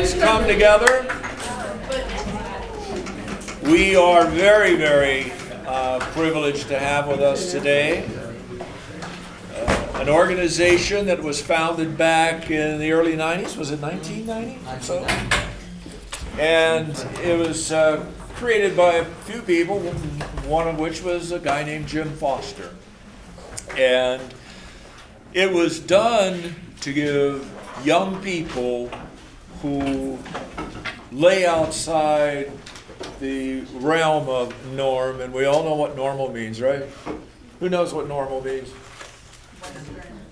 has come together. We are very, very privileged to have with us today an organization that was founded back in the early 90s. Was it 1990? So, and it was created by a few people, one of which was a guy named Jim Foster. And it was done to give young people who lay outside the realm of norm, and we all know what normal means, right? Who knows what normal means?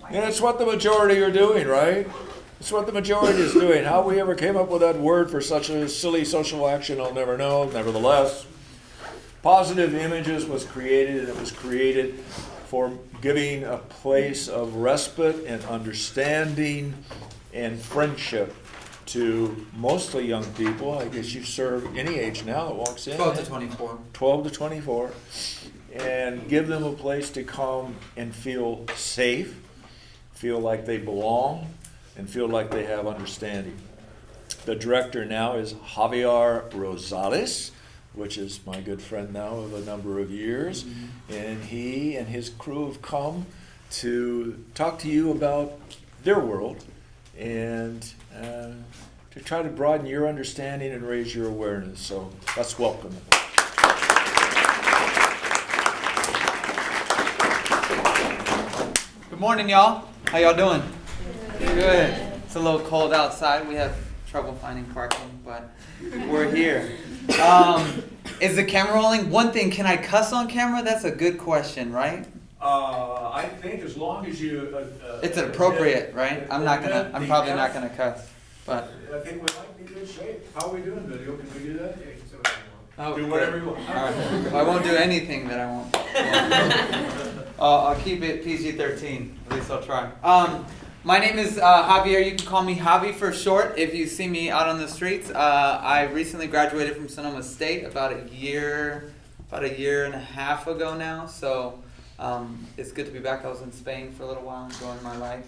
And it's what the majority are doing, right? It's what the majority is doing. How we ever came up with that word for such a silly social action, I'll never know. Nevertheless, Positive Images was created, and it was created for giving a place of respite and understanding and friendship to mostly young people. I guess you serve any age now that walks in. 12 to 24. 12 to 24. And give them a place to come and feel safe, feel like they belong, and feel like they have understanding. The director now is Javier Rosales, which is my good friend now of a number of years. And he and his crew have come to talk to you about their world and to try to broaden your understanding and raise your awareness. So let's welcome them. Good morning, y'all. How y'all doing? Good. It's a little cold outside. We have trouble finding parking, but we're here. Is the camera rolling? One thing, can I cuss on camera? That's a good question, right? I think as long as you... It's appropriate, right? I'm probably not gonna cuss, but... I think we might be in good shape. How are we doing, video? Can we do that? Oh, do whatever you want. All right. Well, I won't do anything that I won't. I'll keep it PG-13. At least I'll try. My name is Javier. You can call me Javi for short if you see me out on the streets. I recently graduated from Sonoma State about a year and a half ago now. So it's good to be back. I was in Spain for a little while, enjoying my life.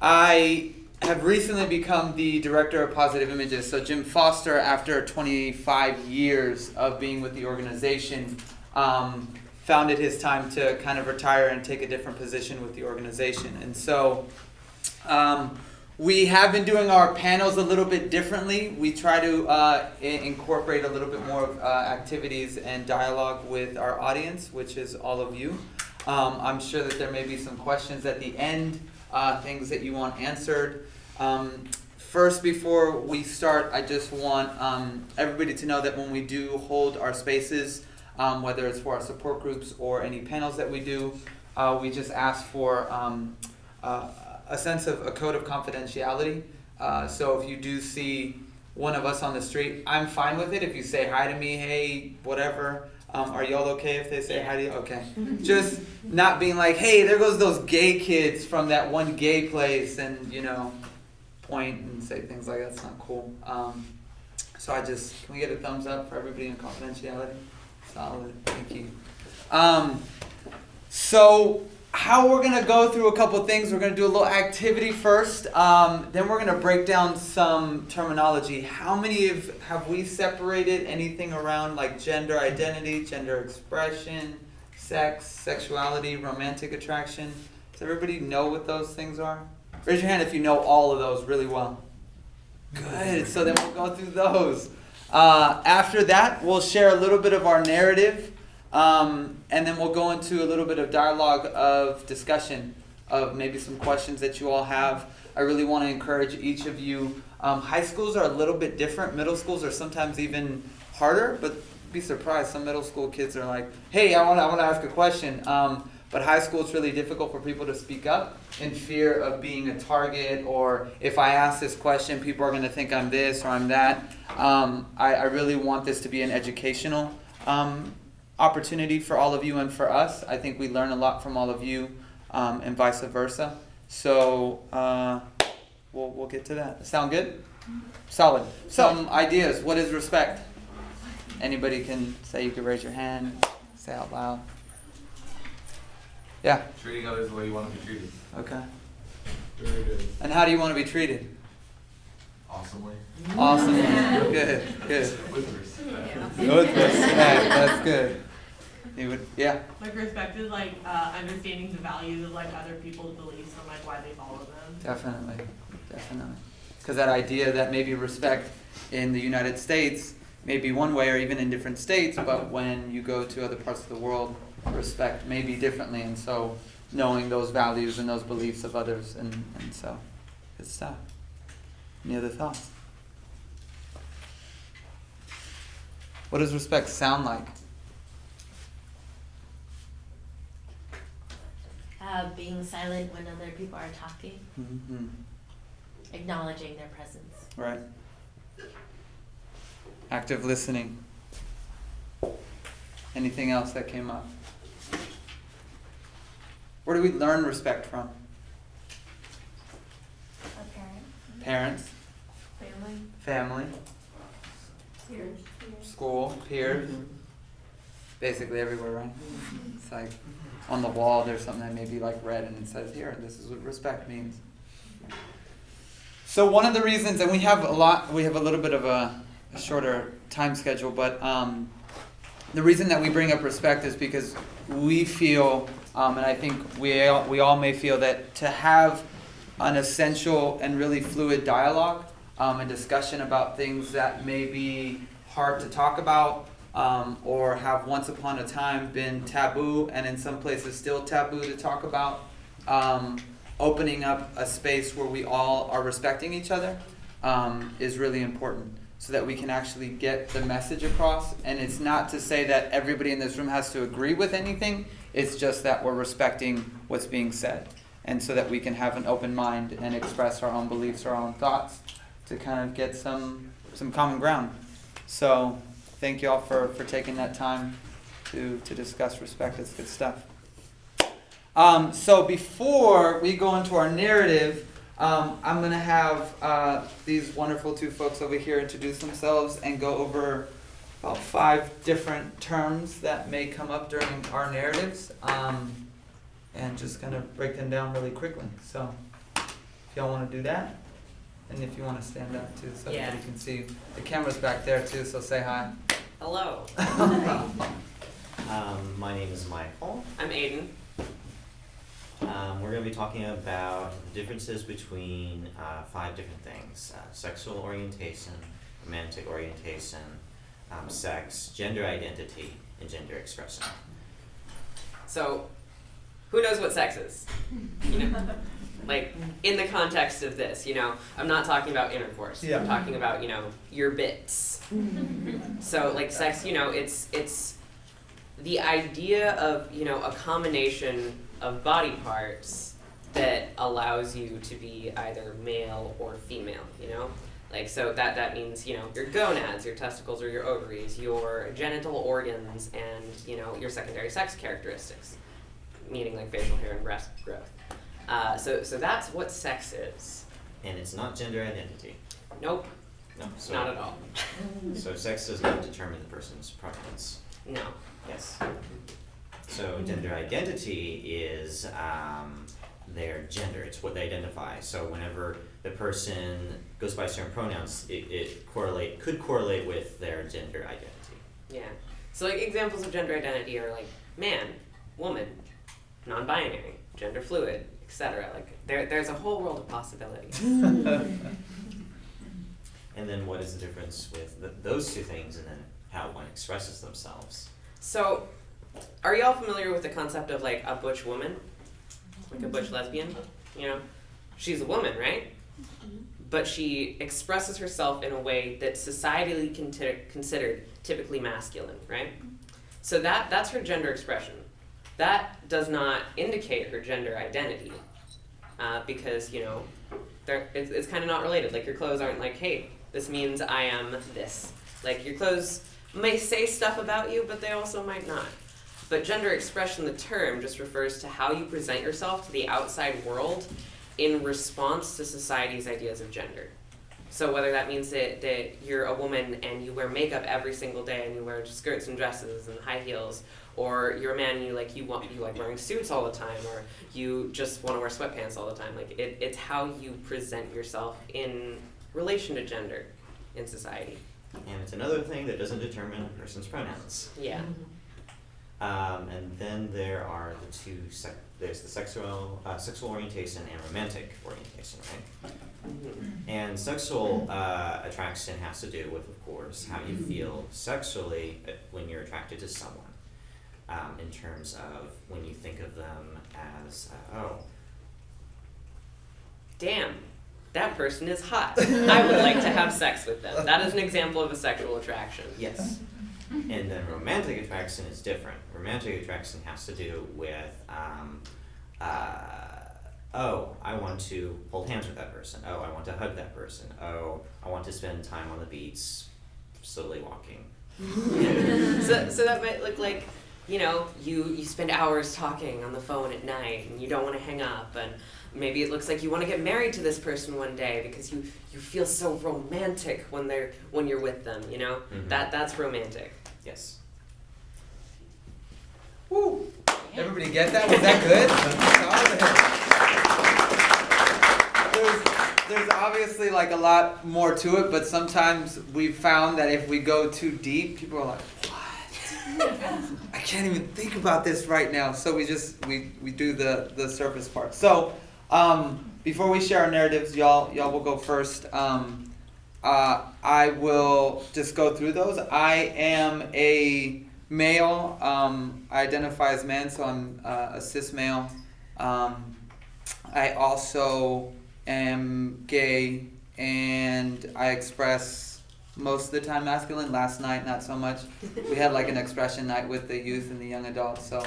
I have recently become the director of Positive Images. So Jim Foster, after 25 years of being with the organization, found it his time to kind of retire and take a different position with the organization. And so we have been doing our panels a little bit differently. We try to incorporate a little bit more of activities and dialogue with our audience, which is all of you. I'm sure that there may be some questions at the end, things that you want answered. First, before we start, I just want everybody to know that when we do hold our spaces, whether it's for our support groups or any panels that we do, we just ask for a sense of a code of confidentiality. So if you do see one of us on the street, I'm fine with it. If you say hi to me, hey, whatever, are y'all okay if they say hi to you? Okay. Just not being like, hey, there goes those gay kids from that one gay place, and, point and say things like that's not cool. So can we get a thumbs up for everybody in confidentiality? Solid, thank you. So how we're gonna go through a couple things. We're gonna do a little activity first. Then we're gonna break down some terminology. How many have we separated anything around like gender identity, gender expression, sex, sexuality, romantic attraction? Does everybody know what those things are? Raise your hand if you know all of those really well. Good, so then we'll go through those. After that, we'll share a little bit of our narrative, and then we'll go into a little bit of dialogue of discussion of maybe some questions that you all have. I really want to encourage each of you. High schools are a little bit different. Middle schools are sometimes even harder, but be surprised. Some middle school kids are like, hey, I want to ask a question. But high school, it's really difficult for people to speak up in fear of being a target, or if I ask this question, people are going to think I'm this or I'm that. I really want this to be an educational opportunity for all of you and for us. I think we learn a lot from all of you, and vice versa. So we'll get to that. Sound good? Solid. Some ideas. What is respect? Anybody can say. You can raise your hand. Say out loud. Yeah. Treating others the way you want to be treated. Okay. Very good. And how do you want to be treated? Awesomely. Awesome. Good. With respect. With respect. That's good. You would, yeah. Like respect is like understanding the values of like other people's beliefs and like why they follow them. Definitely. Because that idea that maybe respect in the United States may be one way or even in different states, but when you go to other parts of the world, respect may be differently, and so knowing those values and those beliefs of others, and so, good stuff. Any other thoughts? What does respect sound like? Being silent when other people are talking, Mm-hmm. acknowledging their presence. Right. Active listening. Anything else that came up? Where do we learn respect from? A parent. Parents, family, Peers. school, peers. Basically everywhere, right? It's like on the wall there's something that may be like red and it says here, this is what respect means. So one of the reasons, and we have a little bit of a shorter time schedule, but the reason that we bring up respect is because we feel, and I think we all may feel, that to have an essential and really fluid dialogue, a discussion about things that may be hard to talk about, or have once upon a time been taboo, and in some places still taboo to talk about, opening up a space where we all are respecting each other is really important, so that we can actually get the message across. And it's not to say that everybody in this room has to agree with anything, it's just that we're respecting what's being said, and so that we can have an open mind and express our own beliefs, our own thoughts, to kind of get some common ground. So thank you all for taking that time to discuss respect. It's good stuff. So before we go into our narrative, I'm going to have these wonderful two folks over here introduce themselves and go over about 5 different terms that may come up during our narratives, and just going to break them down really quickly. So if y'all want to do that, and if you want to stand up too so everybody can see. The camera's back there too, so say hi. Hello. My name is Michael. I'm Aiden. We're going to be talking about the differences between 5 different things: sexual orientation, romantic orientation, sex, gender identity, and gender expression. So, who knows what sex is? You know, like in the context of this, you know, I'm not talking about intercourse. Yeah. I'm talking about, you know, your bits. So, like sex, you know, it's the idea of, you know, a combination of body parts that allows you to be either male or female, you know? Like, so that means, you know, your gonads, your testicles or your ovaries, your genital organs, and, you know, your secondary sex characteristics, meaning like facial hair and breast growth. So that's what sex is. And it's not gender identity. Nope, No. So, not at all. So sex does not determine the person's preference. No. Yes. So gender identity is their gender. It's what they identify. So whenever the person goes by certain pronouns, it could correlate with their gender identity. Yeah. So like examples of gender identity are like man, woman, non-binary, gender fluid, etc. Like there's a whole world of possibilities. And then what is the difference with those two things, and then how one expresses themselves? So, are y'all familiar with the concept of like a butch woman? Like a butch lesbian? You know? She's a woman, right? But she expresses herself in a way that's societally considered typically masculine, right? So that's her gender expression. That does not indicate her gender identity, because, you know, it's kind of not related. Like your clothes aren't like, hey, this means I am this. Like your clothes may say stuff about you, but they also might not. But gender expression, the term, just refers to how you present yourself to the outside world in response to society's ideas of gender. So whether that means that you're a woman and you wear makeup every single day and you wear skirts and dresses and high heels, or you're a man and you like wearing suits all the time, or you just want to wear sweatpants all the time. Like it's how you present yourself in relation to gender in society. And it's another thing that doesn't determine a person's pronouns. Yeah. And then there are the two there's the sexual orientation and romantic orientation, right? And sexual attraction has to do with, of course, how you feel sexually when you're attracted to someone. In terms of when you think of them as, Damn, that person is hot. I would like to have sex with them. That is an example of a sexual attraction. yes. And then romantic attraction is different. Romantic attraction has to do with, I want to hold hands with that person. Oh, I want to hug that person. Oh, I want to spend time on the beach, slowly walking. So that might look like, you spend hours talking on the phone at night and you don't want to hang up, and maybe it looks like you want to get married to this person one day because you feel so romantic when you're with them, Mhm. That's romantic. Yes. Woo! Everybody get that? Was that good? There's obviously like a lot more to it, but sometimes we've found that if we go too deep, people are like, what? I can't even think about this right now. So we do the surface part. So before we share our narratives, y'all will go first. I will just go through those. I am a male. I identify as man, so I'm a cis male. I also am gay, and I express most of the time masculine. Last night, not so much. We had like an expression night with the youth and the young adults, so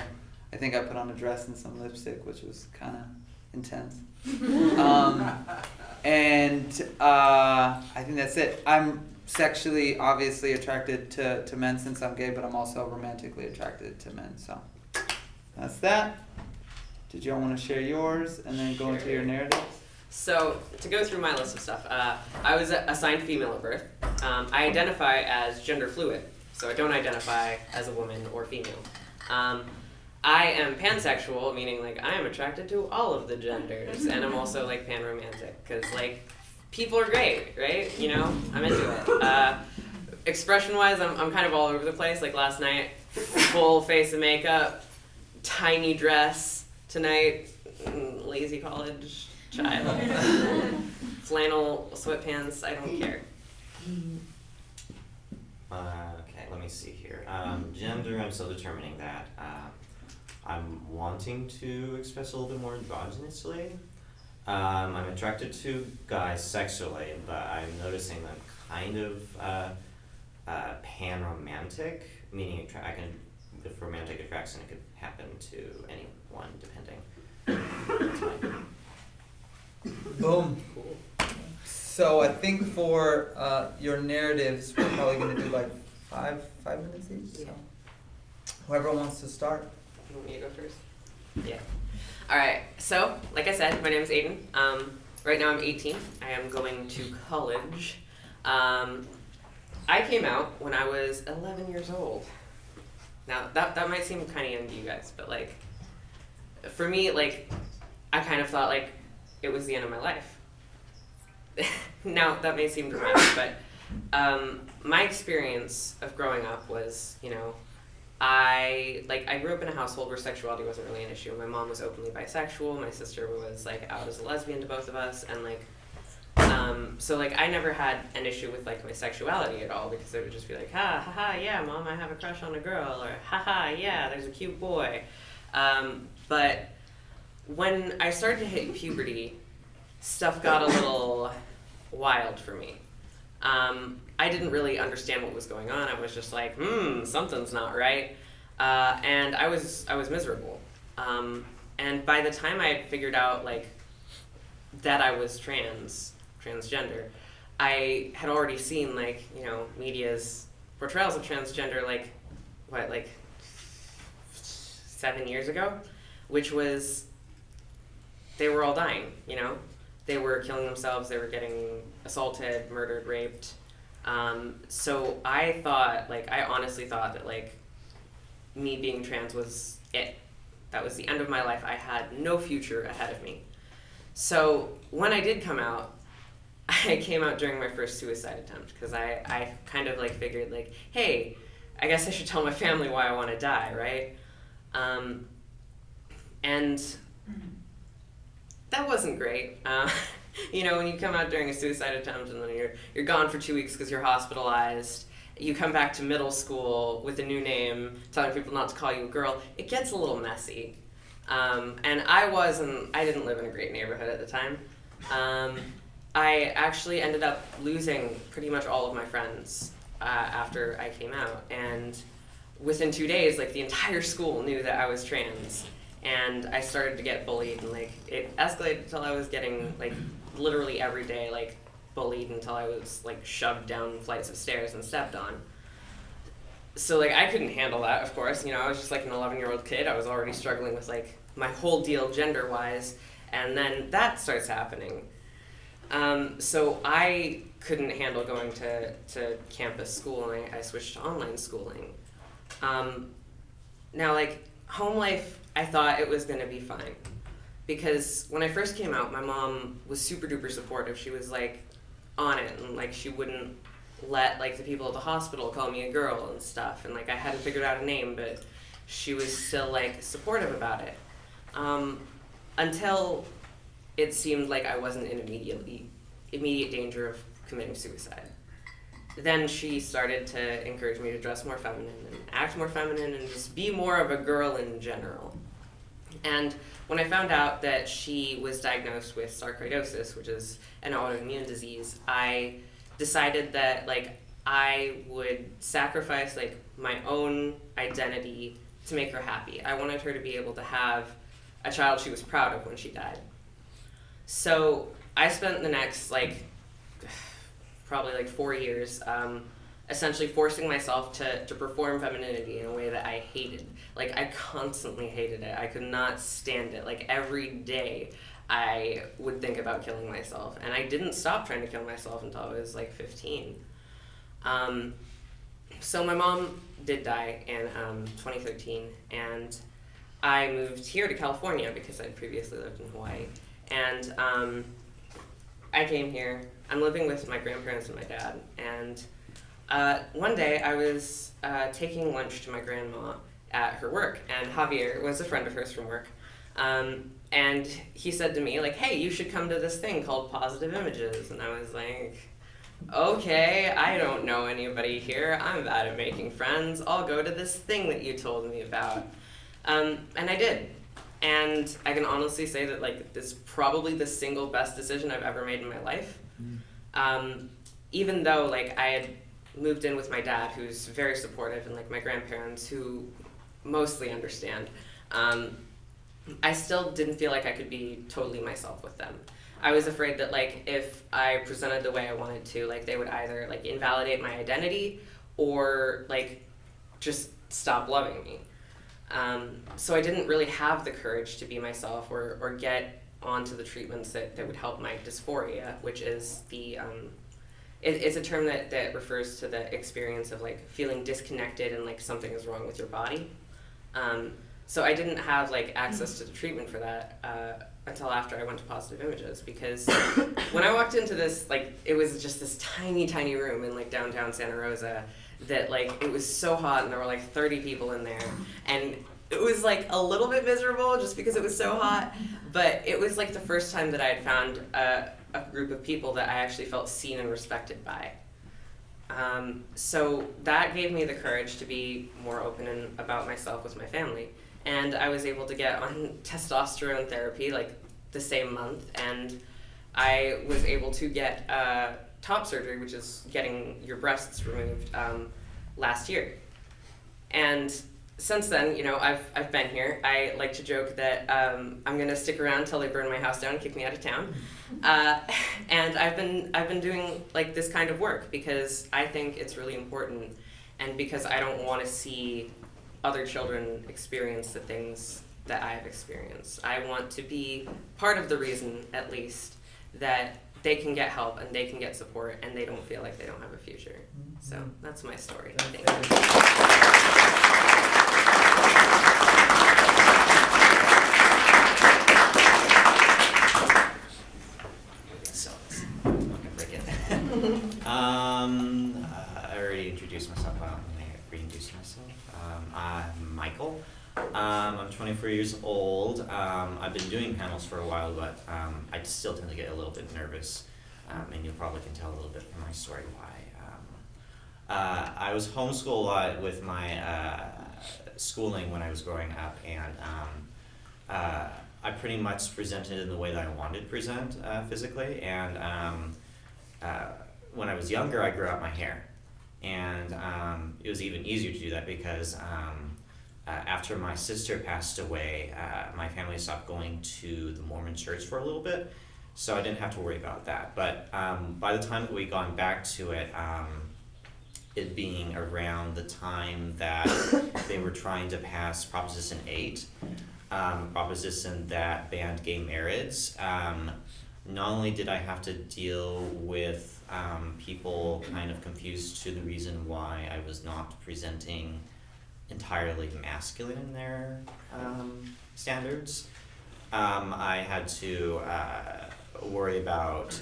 I think I put on a dress and some lipstick, which was kind of intense. And I think that's it. I'm sexually obviously attracted to men since I'm gay, but I'm also romantically attracted to men, so that's that. Did y'all want to share yours and then go into your narratives? So, to go through my list of stuff, I was assigned female at birth. I identify as gender fluid, so I don't identify as a woman or female. I am pansexual, meaning like I am attracted to all of the genders, and I'm also like panromantic, because like people are great, right? I'm into it. Expression-wise, I'm kind of all over the place. Like last night, full face of makeup, tiny dress. Tonight, lazy college child. Flannel sweatpants, I don't care. Okay, let me see here. Gender, I'm still determining that. I'm wanting to express a little bit more androgynously. I'm attracted to guys sexually, but I'm noticing that I'm kind of pan-romantic, meaning with romantic attraction, it could happen to anyone, depending. Boom. Cool. So I think for your narratives, we're probably going to do like five minutes each. So whoever wants to start. You want me to go first? Yeah. Alright, so, like I said, my name is Aiden. Right now I'm 18. I am going to college. I came out when I was 11 years old. Now, that might seem kind of young to you guys, but like, for me, like, I kind of thought like it was the end of my life. Now, that may seem dramatic, but my experience of growing up was, I grew up in a household where sexuality wasn't really an issue. My mom was openly bisexual. My sister was like out as a lesbian to both of us, and like, so like I never had an issue with like my sexuality at all, because it would just be like, ha ha, yeah, mom, I have a crush on a girl, or ha ha, yeah, there's a cute boy. But when I started to hit puberty, stuff got a little wild for me. I didn't really understand what was going on. I was just like, something's not right. And I was miserable. And by the time I had figured out like that I was transgender, I had already seen like, media's portrayals of transgender like 7 years ago, which was, they were all dying, They were killing themselves, they were getting assaulted, murdered, raped. So I honestly thought that like me being trans was it. That was the end of my life. I had no future ahead of me. So when I did come out, I came out during my first suicide attempt because I kind of like figured like, hey, I guess I should tell my family why I want to die, right? And that wasn't great. You know, when you come out during a suicide attempt and then you're gone for 2 weeks because you're hospitalized, you come back to middle school with a new name, telling people not to call you a girl, it gets a little messy. And I didn't live in a great neighborhood at the time. I actually ended up losing pretty much all of my friends after I came out. And within 2 days, like, the entire school knew that I was trans. And I started to get bullied, and like it escalated until I was getting like literally every day like bullied until I was like shoved down flights of stairs and stepped on. So like I couldn't handle that, of course. You know, I was just like an 11-year-old kid. I was already struggling with like my whole deal gender-wise, and then that starts happening. So I couldn't handle going to campus school, and I switched to online schooling. Now like home life, I thought it was gonna be fine. Because when I first came out, my mom was super duper supportive. She was like on it, and like she wouldn't let like the people at the hospital call me a girl and stuff. And like I hadn't figured out a name, but she was still like supportive about it. Until it seemed like I wasn't in immediate danger of committing suicide. Then she started to encourage me to dress more feminine and act more feminine and just be more of a girl in general. And when I found out that she was diagnosed with sarcoidosis, which is an autoimmune disease, I decided that like I would sacrifice like my own identity to make her happy. I wanted her to be able to have a child she was proud of when she died. So I spent the next like probably like 4 years essentially forcing myself to perform femininity in a way that I hated. Like I constantly hated it. I could not stand it. Like every day I would think about killing myself, and I didn't stop trying to kill myself until I was like 15. So my mom did die in 2013, and I moved here to California because I'd previously lived in Hawaii. And I came here. I'm living with my grandparents and my dad, and one day I was taking lunch to my grandma at her work, and Javier was a friend of hers from work, and he said to me, like, hey, you should come to this thing called Positive Images. And I was like, okay, I don't know anybody here, I'm bad at making friends, I'll go to this thing that you told me about. And I did. And I can honestly say that like this is probably the single best decision I've ever made in my life. Even though like I had moved in with my dad, who's very supportive, and like my grandparents, who mostly understand, I still didn't feel like I could be totally myself with them. I was afraid that like if I presented the way I wanted to, like they would either like invalidate my identity or like just stop loving me. So I didn't really have the courage to be myself or get onto the treatments that would help my dysphoria, which is the it's a term that refers to the experience of like feeling disconnected and like something is wrong with your body. So I didn't have like access to the treatment for that until after I went to Positive Images, because when I walked into this, like it was just this tiny room in like downtown Santa Rosa that like it was so hot, and there were like 30 people in there, and it was like a little bit miserable just because it was so hot, but it was like the first time that I had found a group of people that I actually felt seen and respected by. So that gave me the courage to be more open about myself with my family. And I was able to get on testosterone therapy like the same month, and I was able to get top surgery, which is getting your breasts removed, last year. And since then, you know, I've been here. I like to joke that I'm gonna stick around till they burn my house down and kick me out of town. And I've been doing like this kind of work because I think it's really important, and because I don't want to see other children experience the things that I've experienced. I want to be part of the reason, at least, that they can get help and they can get support and they don't feel like they don't have a future. So that's my story. Thank you. So, introduce myself. Let me reintroduce myself. I'm Michael. I'm 24 years old. I've been doing panels for a while, but I still tend to get a little bit nervous, and you probably can tell a little bit from my story why. I was homeschooled a lot with my schooling when I was growing up, and I pretty much presented in the way that I wanted to present physically, and when I was younger, I grew out my hair, and it was even easier to do that because after my sister passed away, my family stopped going to the Mormon church for a little bit, so I didn't have to worry about that. But by the time that we gone back to it, it being around the time that they were trying to pass Proposition 8, proposition that banned gay marriage, not only did I have to deal with people kind of confused to the reason why I was not presenting entirely masculine in their standards, I had to worry about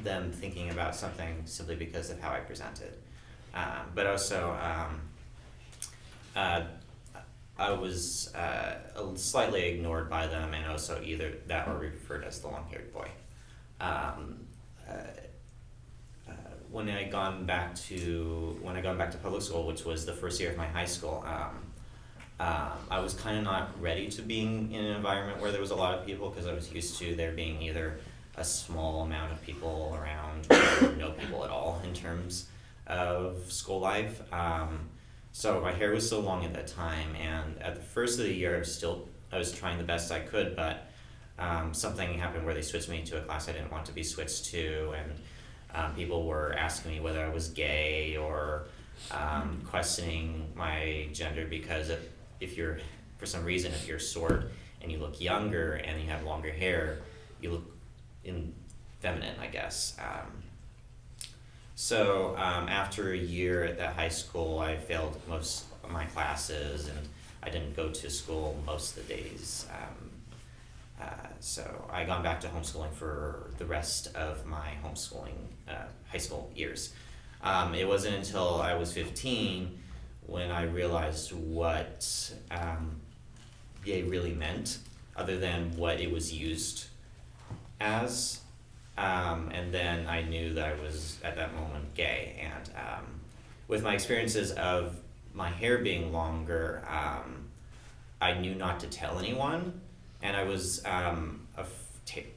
them thinking about something simply because of how I presented. But also, I was slightly ignored by them, and also either that or referred as the long-haired boy. When I gone back to public school, which was the first year of my high school, I was kind of not ready to being in an environment where there was a lot of people, because I was used to there being either a small amount of people around or no people at all in terms of school life. So my hair was so long at that time, and at the first of the year I was trying the best I could, but something happened where they switched me to a class I didn't want to be switched to, and people were asking me whether I was gay or questioning my gender, because if you're, for some reason, if you're short and you look younger and you have longer hair, you look feminine, I guess. So after a year at that high school, I failed most of my classes, and I didn't go to school most of the days. So I gone back to homeschooling for the rest of my homeschooling high school years. It wasn't until I was 15 when I realized what gay really meant, other than what it was used as. And then I knew that I was at that moment gay, and with my experiences of my hair being longer, I knew not to tell anyone, and I was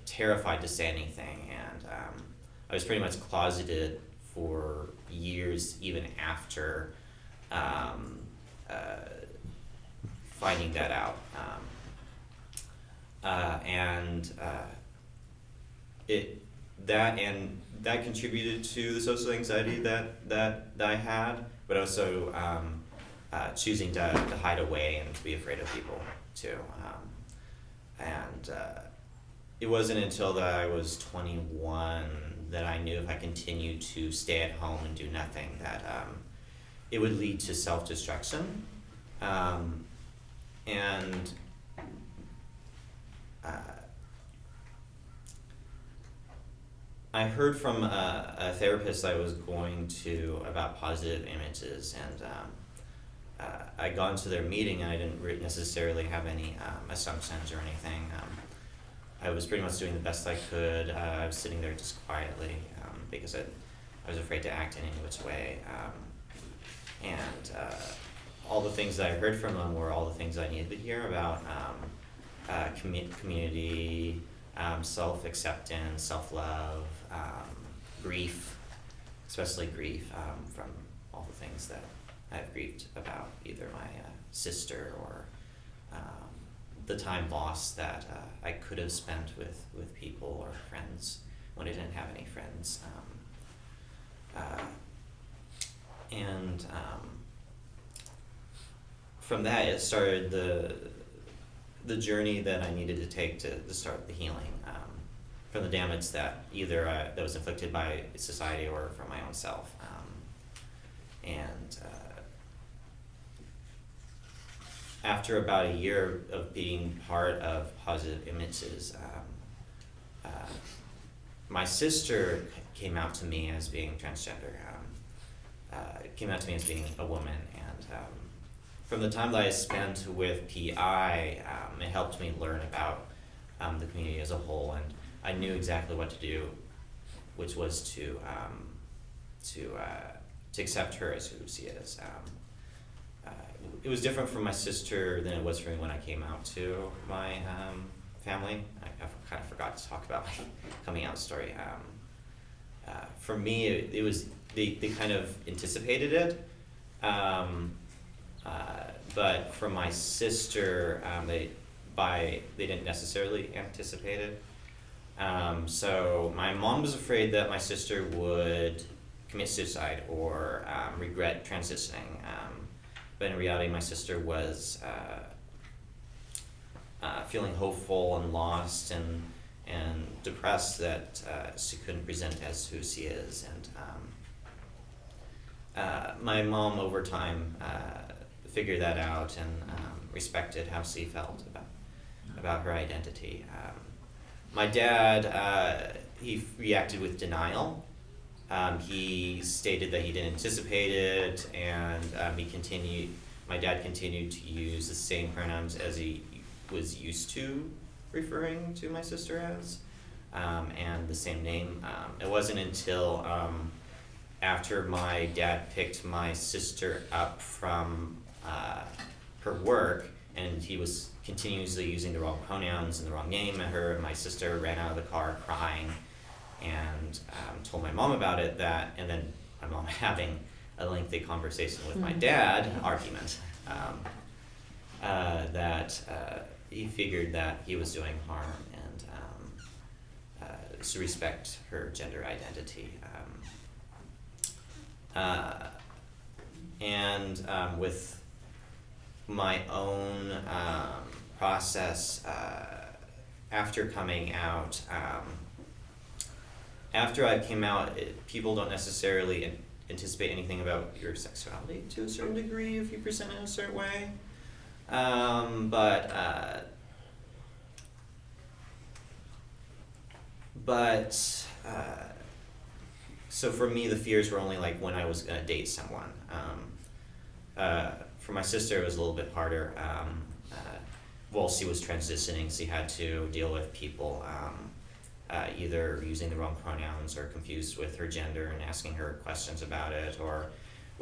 terrified to say anything, and I was pretty much closeted for years, even after finding that out. That contributed to the social anxiety that I had, but also choosing to hide away and to be afraid of people too. It wasn't until that I was 21 that I knew if I continued to stay at home and do nothing, that it would lead to self-destruction. I heard from a therapist I was going to about positive images, and I'd gone to their meeting, and I didn't necessarily have any assumptions or anything. I was pretty much doing the best I could. I was sitting there just quietly because I was afraid to act in any which way. All the things that I heard from them were all the things I needed to hear about community, self-acceptance, self-love, grief, especially grief from all the things that I've grieved about, either my sister or the time lost that I could have spent with people or friends when I didn't have any friends. From that, it started the journey that I needed to take to start the healing from the damage that either that was inflicted by society or from my own self. After about a year of being part of positive images, my sister came out to me as being transgender, came out to me as being a woman, and from the time that I spent with PI, it helped me learn about the community as a whole, and I knew exactly what to do, which was to accept her as who she is. It was different from my sister than it was for me when I came out to my family. I kind of forgot to talk about my coming out story. For me, it was they kind of anticipated it, but for my sister, they didn't necessarily anticipate it. So my mom was afraid that my sister would commit suicide or regret transitioning. But in reality, my sister was feeling hopeful and lost and depressed that she couldn't present as who she is. And my mom, over time, figured that out and respected how she felt about her identity. My dad, he reacted with denial. He stated that he didn't anticipate it, and my dad continued to use the same pronouns as he was used to referring to my sister as, and the same name. It wasn't until after my dad picked my sister up from her work, and he was continuously using the wrong pronouns and the wrong name at her, and my sister ran out of the car crying and told my mom about it, and then my mom having a lengthy conversation with my dad, argument, that he figured that he was doing harm, and to respect her gender identity. With my own process after coming out, after I came out, people don't necessarily anticipate anything about your sexuality to a certain degree if you present in a certain way. So for me, the fears were only like when I was gonna date someone. For my sister, it was a little bit harder. While she was transitioning, she had to deal with people either using the wrong pronouns or confused with her gender and asking her questions about it, or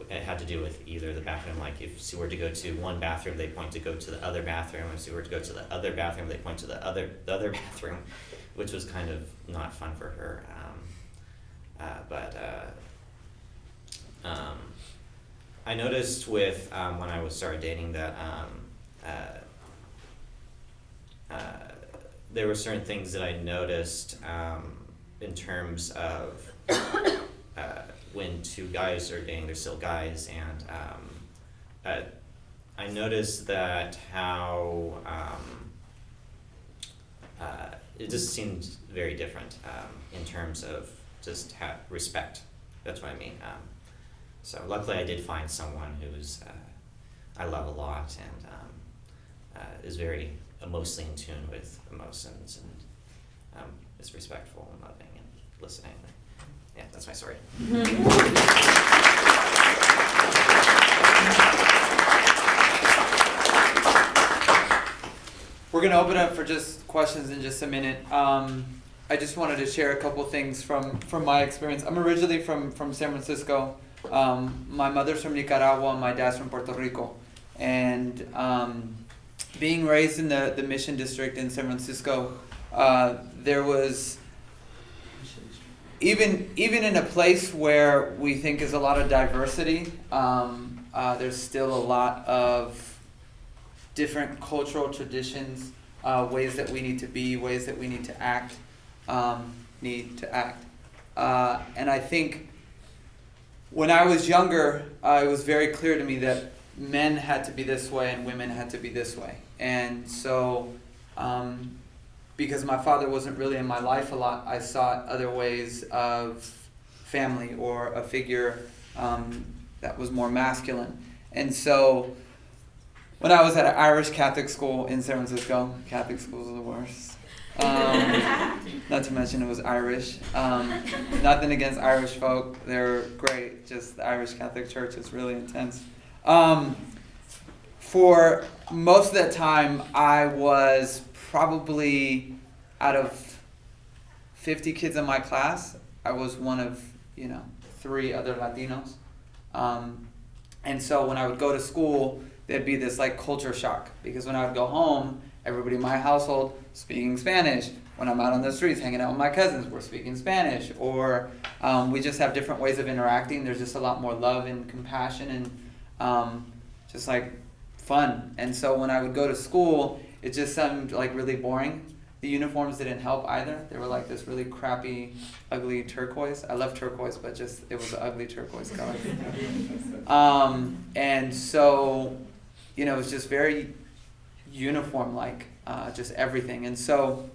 it had to do with either the bathroom, like if she were to go to one bathroom, they point to go to the other bathroom. If she were to go to the other bathroom, they point to the other bathroom, which was kind of not fun for her. I noticed with when I started dating that there were certain things that I noticed in terms of when two guys are dating, they're still guys, and I noticed that how it just seemed very different in terms of just respect. That's what I mean. So luckily I did find someone who's I love a lot and is very emotionally in tune with emotions and is respectful and loving and listening. Yeah, that's my story. We're going to open up for just questions in just a minute. I just wanted to share a couple things from my experience. I'm originally from San Francisco. My mother's from Nicaragua, my dad's from Puerto Rico. And being raised in the Mission District in San Francisco, there was, even in a place where we think is a lot of diversity, there's still a lot of different cultural traditions, ways that we need to be, ways that we need to act. And I think when I was younger, it was very clear to me that men had to be this way and women had to be this way. And so, because my father wasn't really in my life a lot, I sought other ways of family or a figure that was more masculine. And so, when I was at an Irish Catholic school in San Francisco, Catholic schools are the worst. Not to mention it was Irish. Nothing against Irish folk. They're great. Just the Irish Catholic Church is really intense. For most of that time, I was probably, out of 50 kids in my class, I was one of, 3 other Latinos. And so when I would go to school, there'd be this like culture shock, because when I would go home, everybody in my household speaking Spanish. When I'm out on the streets hanging out with my cousins, we're speaking Spanish. Or we just have different ways of interacting. There's just a lot more love and compassion and just like fun. And so when I would go to school, it just seemed like really boring. The uniforms didn't help either. They were like this really crappy, ugly turquoise. I love turquoise, but just it was an ugly turquoise color. And so, it was just very uniform-like, just everything. And so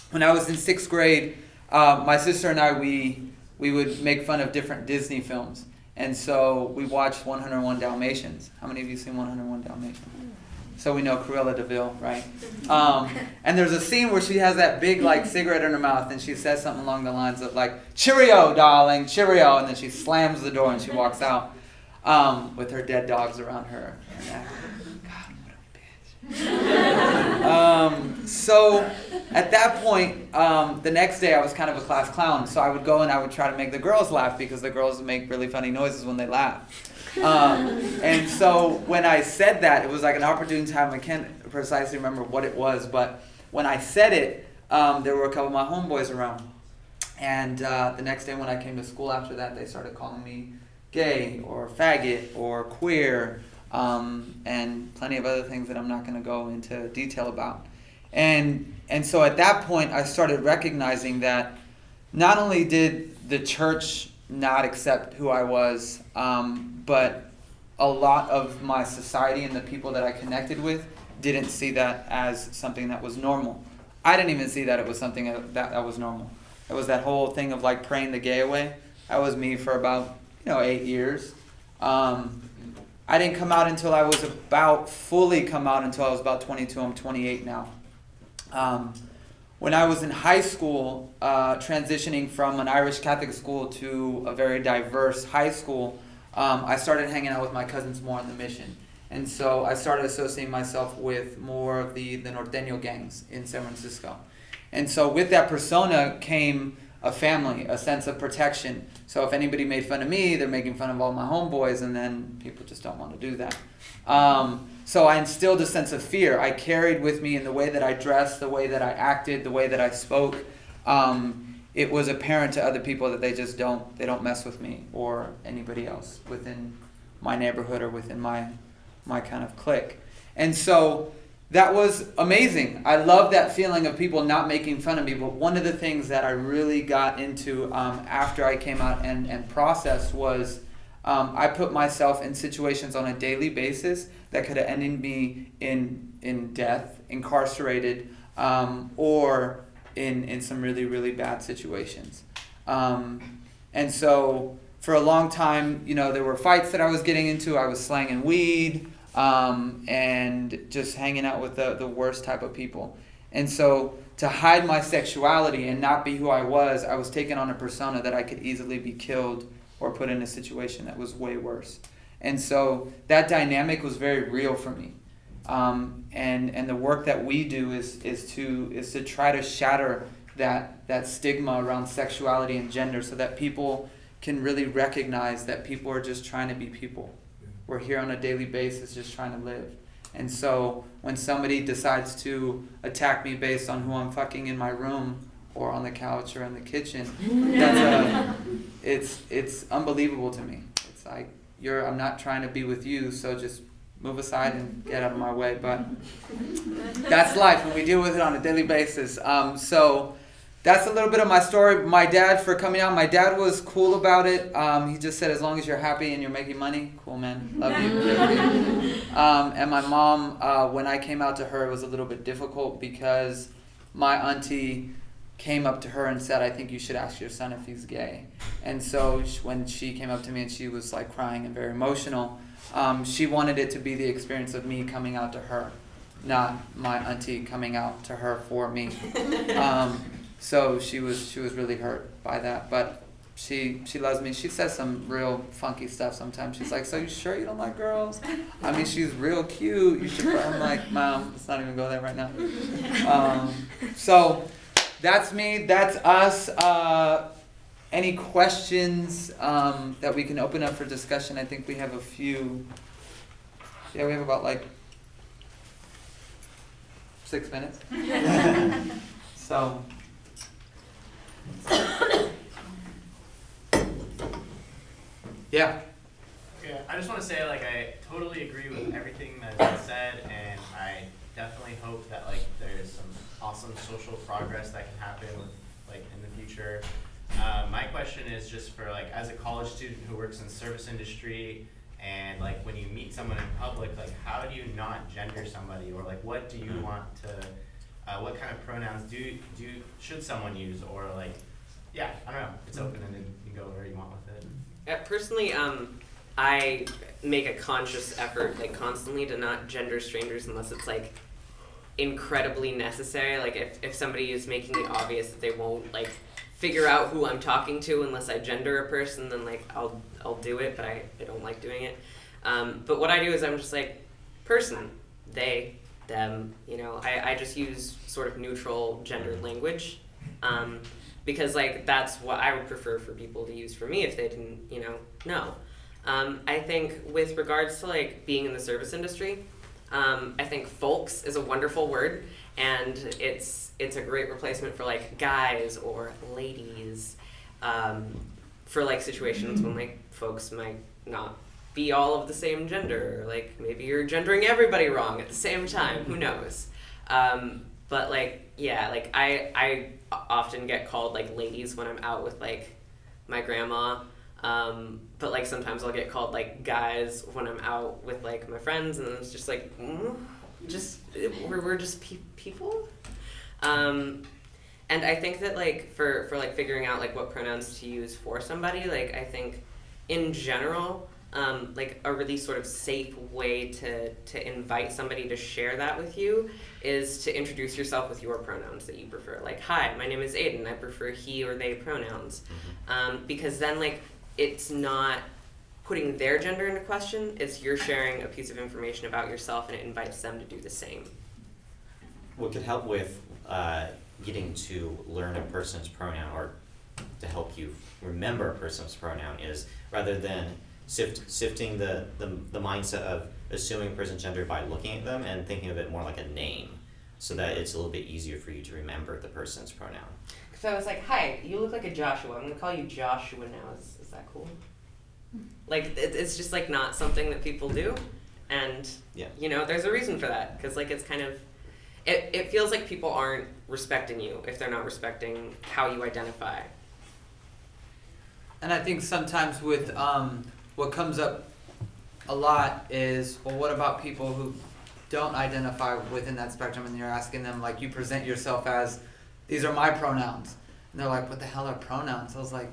when I was in 6th grade, my sister and I, we would make fun of different Disney films. And so we watched 101 Dalmatians. How many of you seen 101 Dalmatians? So we know Cruella de Vil, right? And there's a scene where she has that big like cigarette in her mouth, and she says something along the lines of like, "Cheerio, darling, cheerio," and then she slams the door and she walks out with her dead dogs around her neck. God, what a bitch. So at that point, the next day I was kind of a class clown, so I would go and I would try to make the girls laugh, because the girls make really funny noises when they laugh. And so when I said that, it was like an opportune time. I can't precisely remember what it was, but when I said it, there were a couple of my homeboys around. And the next day when I came to school after that, they started calling me gay or faggot or queer, and plenty of other things that I'm not going to go into detail about. And so at that point, I started recognizing that not only did the church not accept who I was, but a lot of my society and the people that I connected with didn't see that as something that was normal. I didn't even see that it was something that was normal. It was that whole thing of like praying the gay away. That was me for about 8 years. I didn't come out until I was fully come out until I was about 22. I'm 28 now. When I was in high school, transitioning from an Irish Catholic school to a very diverse high school, I started hanging out with my cousins more on the mission. And so I started associating myself with more of the Norteño gangs in San Francisco. And so with that persona came a family, a sense of protection. So if anybody made fun of me, they're making fun of all my homeboys, and then people just don't want to do that. So I instilled a sense of fear. I carried with me in the way that I dressed, the way that I acted, the way that I spoke. It was apparent to other people that they don't mess with me or anybody else within my neighborhood or within my kind of clique. And so that was amazing. I love that feeling of people not making fun of me. But one of the things that I really got into after I came out and processed was I put myself in situations on a daily basis that could have ended me in death, incarcerated, or in some really, really bad situations. And so for a long time, there were fights that I was getting into. I was slanging weed and just hanging out with the worst type of people. And so to hide my sexuality and not be who I was taking on a persona that I could easily be killed or put in a situation that was way worse. And so that dynamic was very real for me. And the work that we do is to try to shatter that stigma around sexuality and gender, so that people can really recognize that people are just trying to be people. We're here on a daily basis just trying to live. And so when somebody decides to attack me based on who I'm fucking in my room or on the couch or in the kitchen, it's unbelievable to me. It's like, I'm not trying to be with you, so just move aside and get out of my way. But that's life, and we deal with it on a daily basis. So that's a little bit of my story. My dad, for coming out, my dad was cool about it. He just said, as long as you're happy and you're making money, cool, man, love you. And my mom, when I came out to her, it was a little bit difficult because my auntie came up to her and said, I think you should ask your son if he's gay. And so when she came up to me and she was like crying and very emotional, she wanted it to be the experience of me coming out to her. not my auntie coming out to her for me. So she was really hurt by that, but she loves me. She says some real funky stuff sometimes. She's like, "So you sure you don't like girls?" I mean, she's real cute. You should. I'm like, "Mom, let's not even go there right now." So that's me. That's us. Any questions that we can open up for discussion? I think we have a few. Yeah, we have about like 6 minutes. So. Yeah. Yeah, I just want to say, like, I totally agree with everything that's been said, and I definitely hope that, like, there's some awesome social progress that can happen with, like, in the future. My question is just for, like, as a college student who works in the service industry, and, like, when you meet someone in public, like, how do you not gender somebody, or, like, what do you want to, what kind of pronouns should someone use, or, like, yeah, I don't know, it's open-ended, you can go where you want with it. Personally, I make a conscious effort, like, constantly to not gender strangers unless it's, like, incredibly necessary. Like, if somebody is making it obvious that they won't, like, figure out who I'm talking to unless I gender a person, then, like, I'll do it, but I don't like doing it. But what I do is I'm just like, person, they, them, you know, I just use sort of neutral gendered language. Because, like, that's what I would prefer for people to use for me if they didn't, you know. I think with regards to, like, being in the service industry, I think folks is a wonderful word, and it's a great replacement for, like, guys or ladies, for, like, situations when, like, folks might not be all of the same gender, or, like, maybe you're gendering everybody wrong at the same time, who knows. But, like, yeah, like, I often get called, like, ladies when I'm out with, like, my grandma, but, like, sometimes I'll get called, like, guys when I'm out with, like, my friends, and it's just like, we're just people. And I think that, like, for like figuring out, like, what pronouns to use for somebody, like, I think in general, like, a really sort of safe way to invite somebody to share that with you is to introduce yourself with your pronouns that you prefer. Like, hi, my name is Aiden, I prefer he or they pronouns. Because then, like, it's not putting their gender into question, it's you're sharing a piece of information about yourself, and it invites them to do the same. What could help with getting to learn a person's pronoun, or to help you remember a person's pronoun, is rather than sifting the mindset of assuming a person's gender by looking at them and thinking of it more like a name, so that it's a little bit easier for you to remember the person's pronoun. So I was like, hi, you look like a Joshua. I'm going to call you Joshua now. Is that cool? Like, it's just, like, not something that people do. And, you know, there's a reason for that. Because, like, it's kind of, it feels like people aren't respecting you if they're not respecting how you identify. And I think sometimes with what comes up a lot is, well, what about people who don't identify within that spectrum, and you're asking them, like, you present yourself as, these are my pronouns. And they're like, what the hell are pronouns? I was like,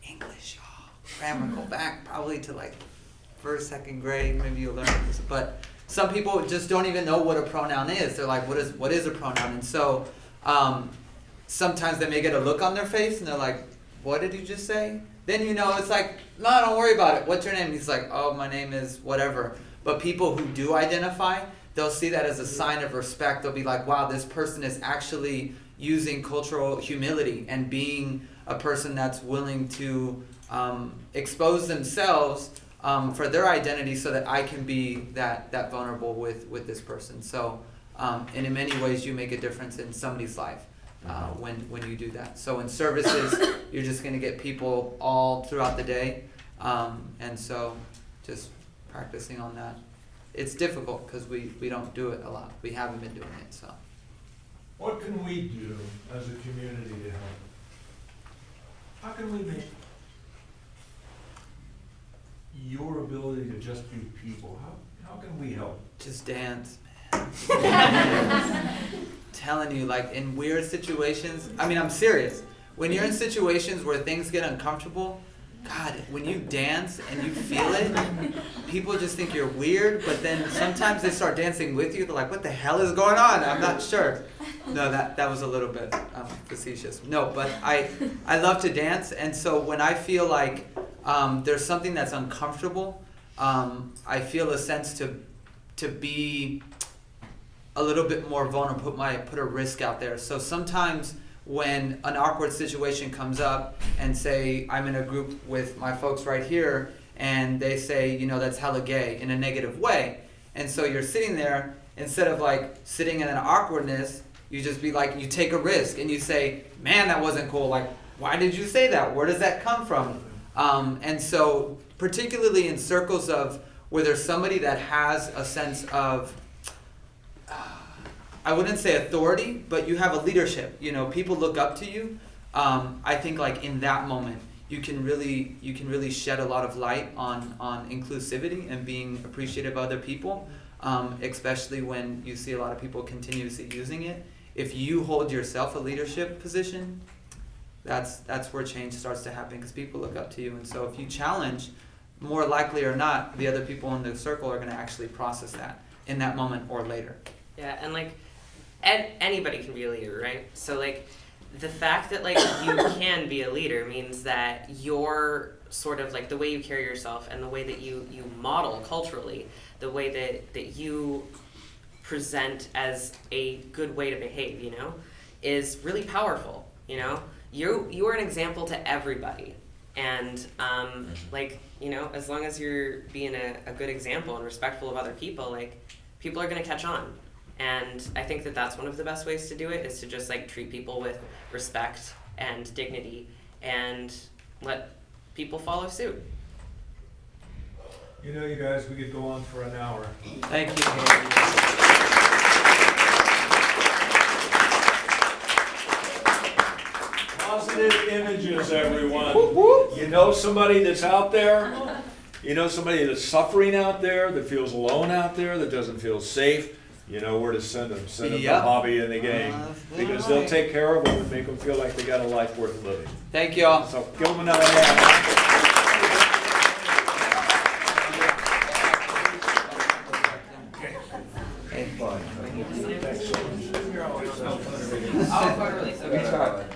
English, y'all. Grammar, go back probably to, like, first, second grade, maybe you'll learn this. But some people just don't even know what a pronoun is. They're like, what is a pronoun? And so sometimes they may get a look on their face, and they're like, what did you just say? Then, you know, it's like, no, don't worry about it. What's your name? He's like, oh, my name is whatever. But people who do identify, they'll see that as a sign of respect. They'll be like, wow, this person is actually using cultural humility and being a person that's willing to expose themselves for their identity, so that I can be that vulnerable with this person. So, and in many ways, you make a difference in somebody's life when you do that. So in services, you're just going to get people all throughout the day, and so just practicing on that. It's difficult because we don't do it a lot. We haven't been doing it, so. What can we do as a community to help? How can we make your ability to just be people, how can we help? Just dance, man. Telling you, like, in weird situations, I mean, I'm serious. When you're in situations where things get uncomfortable, God, when you dance and you feel it, people just think you're weird, but then sometimes they start dancing with you. They're like, what the hell is going on? I'm not sure. No, that was a little bit facetious. No, but I love to dance, and so when I feel like there's something that's uncomfortable, I feel a sense to be a little bit more vulnerable, put a risk out there. So sometimes when an awkward situation comes up and say I'm in a group with my folks right here and they say, you know, that's hella gay in a negative way. And so you're sitting there, instead of like sitting in an awkwardness, you just be like, you take a risk and you say, man, that wasn't cool. Like, why did you say that? Where does that come from? And so particularly in circles of where there's somebody that has a sense of, I wouldn't say authority, but you have a leadership. You know, people look up to you. I think like in that moment, you can really shed a lot of light on inclusivity and being appreciative of other people, especially when you see a lot of people continuously using it. If you hold yourself a leadership position, that's where change starts to happen, because people look up to you. And so if you challenge, more likely or not, the other people in the circle are going to actually process that in that moment or later. Yeah, and like anybody can be a leader, right? So like the fact that like you can be a leader means that your sort of like the way you carry yourself and the way that you model culturally, the way that you present as a good way to behave, you know, is really powerful. You know, you are an example to everybody, and like, you know, as long as you're being a good example and respectful of other people, like people are gonna catch on. And I think that that's one of the best ways to do it, is to just like treat people with respect and dignity and let people follow suit. You know, you guys, we could go on for an hour. Thank you. Positive images, everyone. You know somebody that's out there? You know somebody that's suffering out there, that feels alone out there, that doesn't feel safe? You know where to send them. Send them to Hobby and the gang, because they'll take care of them and make them feel like they got a life worth living. Thank you all. So give them another hand.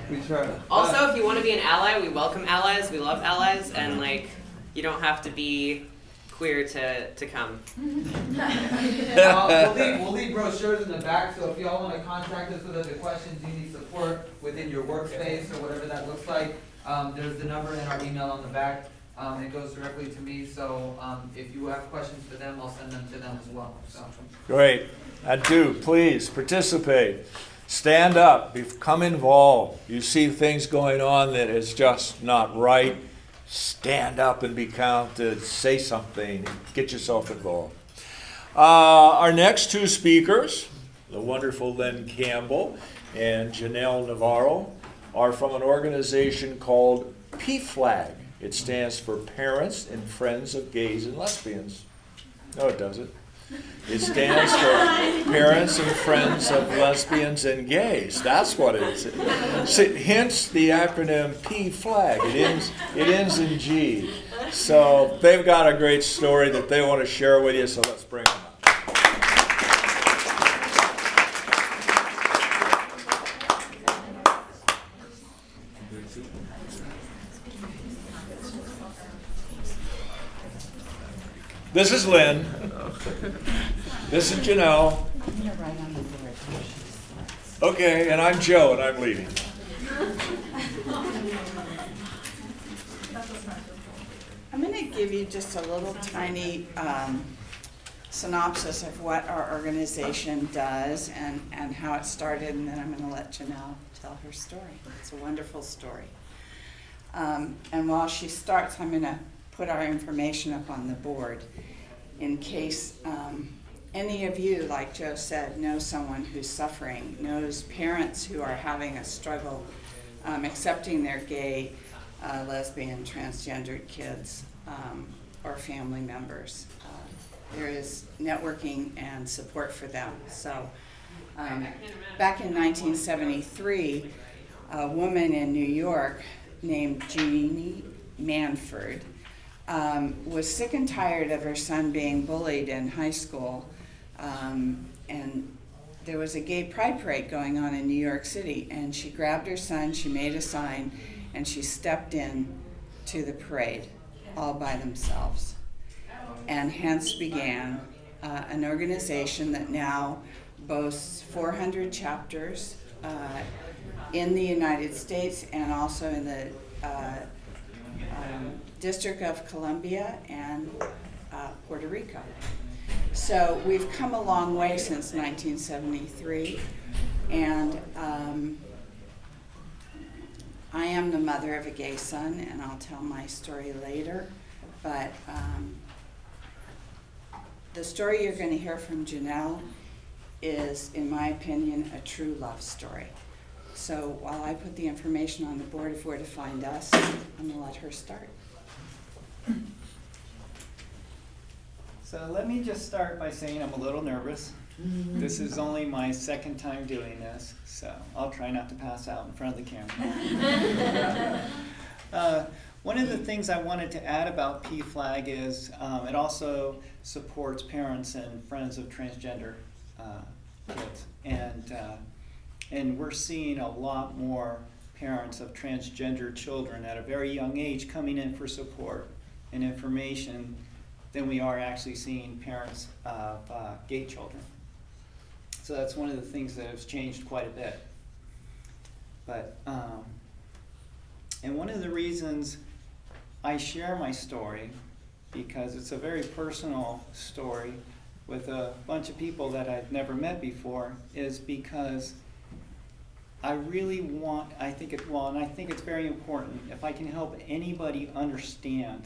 We try. Also, if you want to be an ally, we welcome allies. We love allies, and like, you don't have to be queer to come. We'll leave brochures in the back, so if y'all want to contact us with other questions, you need support within your workspace or whatever that looks like, there's the number and our email on the back. It goes directly to me, so if you have questions for them, I'll send them to them as well. So. Great. And do, please, participate. Stand up. Become involved. You see things going on that is just not right. Stand up and be counted. Say something. Get yourself involved. Our next two speakers, the wonderful Lynn Campbell and Janelle Navarro, are from an organization called PFLAG. It stands for Parents and Friends of Gays and Lesbians. No, it doesn't. It stands for Parents and Friends of Lesbians and Gays. That's what it is. Hence the acronym PFLAG. It ends in G. So they've got a great story that they want to share with you, so let's bring them up. This is Lynn. This is Janelle. Okay, and I'm Joe, and I'm leading. I'm going to give you just a little tiny synopsis of what our organization does and how it started, and then I'm going to let Janelle tell her story. It's a wonderful story. And while she starts, I'm going to put our information up on the board in case any of you, like Joe said, know someone who's suffering, knows parents who are having a struggle accepting their gay, lesbian, transgendered kids or family members. There is networking and support for them. So back in 1973, a woman in New York named Jeannie Manford, was sick and tired of her son being bullied in high school. And there was a gay pride parade going on in New York City, and she grabbed her son, she made a sign, and she stepped in to the parade all by themselves. And hence began an organization that now boasts 400 chapters in the United States and also in the District of Columbia and Puerto Rico. So we've come a long way since 1973, and I am the mother of a gay son, and I'll tell my story later, but the story you're going to hear from Janelle is, in my opinion, a true love story. So while I put the information on the board of where to find us, I'm going to let her start. So let me just start by saying I'm a little nervous. This is only my second time doing this, so I'll try not to pass out in front of the camera. One of the things I wanted to add about PFLAG is it also supports parents and friends of transgender kids. And we're seeing a lot more parents of transgender children at a very young age coming in for support and information than we are actually seeing parents of gay children. So that's one of the things that has changed quite a bit. But, and one of the reasons I share my story, because it's a very personal story with a bunch of people that I've never met before, is because I really want, I think it's very important, if I can help anybody understand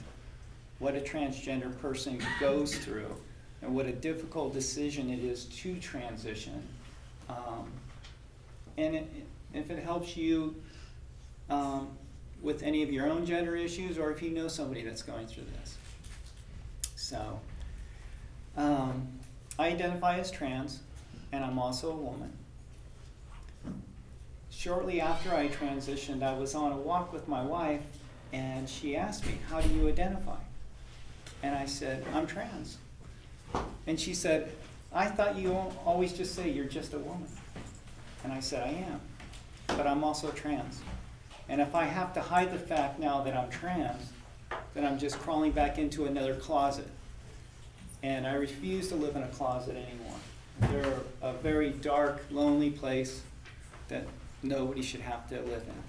what a transgender person goes through and what a difficult decision it is to transition. If it helps you with any of your own gender issues, or if you know somebody that's going through this. So, I identify as trans, and I'm also a woman. Shortly after I transitioned, I was on a walk with my wife, and she asked me, "How do you identify?" And I said, "I'm trans." And she said, "I thought you always just say you're just a woman." And I said, "I am, but I'm also trans. And if I have to hide the fact now that I'm trans, then I'm just crawling back into another closet. And I refuse to live in a closet anymore. They're a very dark, lonely place that nobody should have to live in."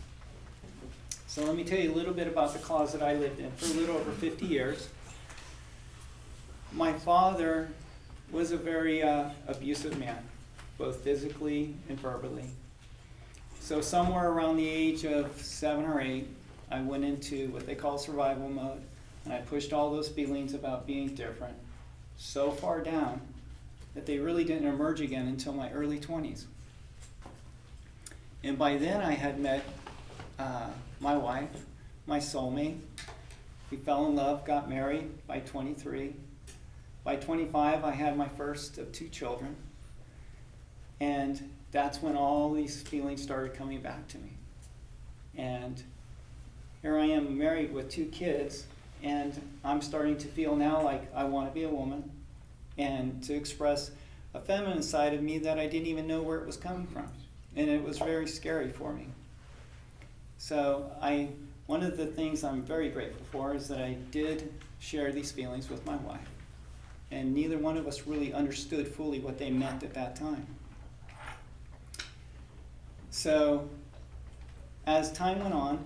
So let me tell you a little bit about the closet I lived in for a little over 50 years. My father was a very abusive man, both physically and verbally. So somewhere around the age of 7 or 8, I went into what they call survival mode, and I pushed all those feelings about being different so far down that they really didn't emerge again until my early 20s. And by then I had met my wife, my soulmate. We fell in love, got married by 23. By 25, I had my first of 2 children. And that's when all these feelings started coming back to me. And here I am married with 2 kids, and I'm starting to feel now like I want to be a woman and to express a feminine side of me that I didn't even know where it was coming from. And it was very scary for me. So one of the things I'm very grateful for is that I did share these feelings with my wife. And neither one of us really understood fully what they meant at that time. So as time went on,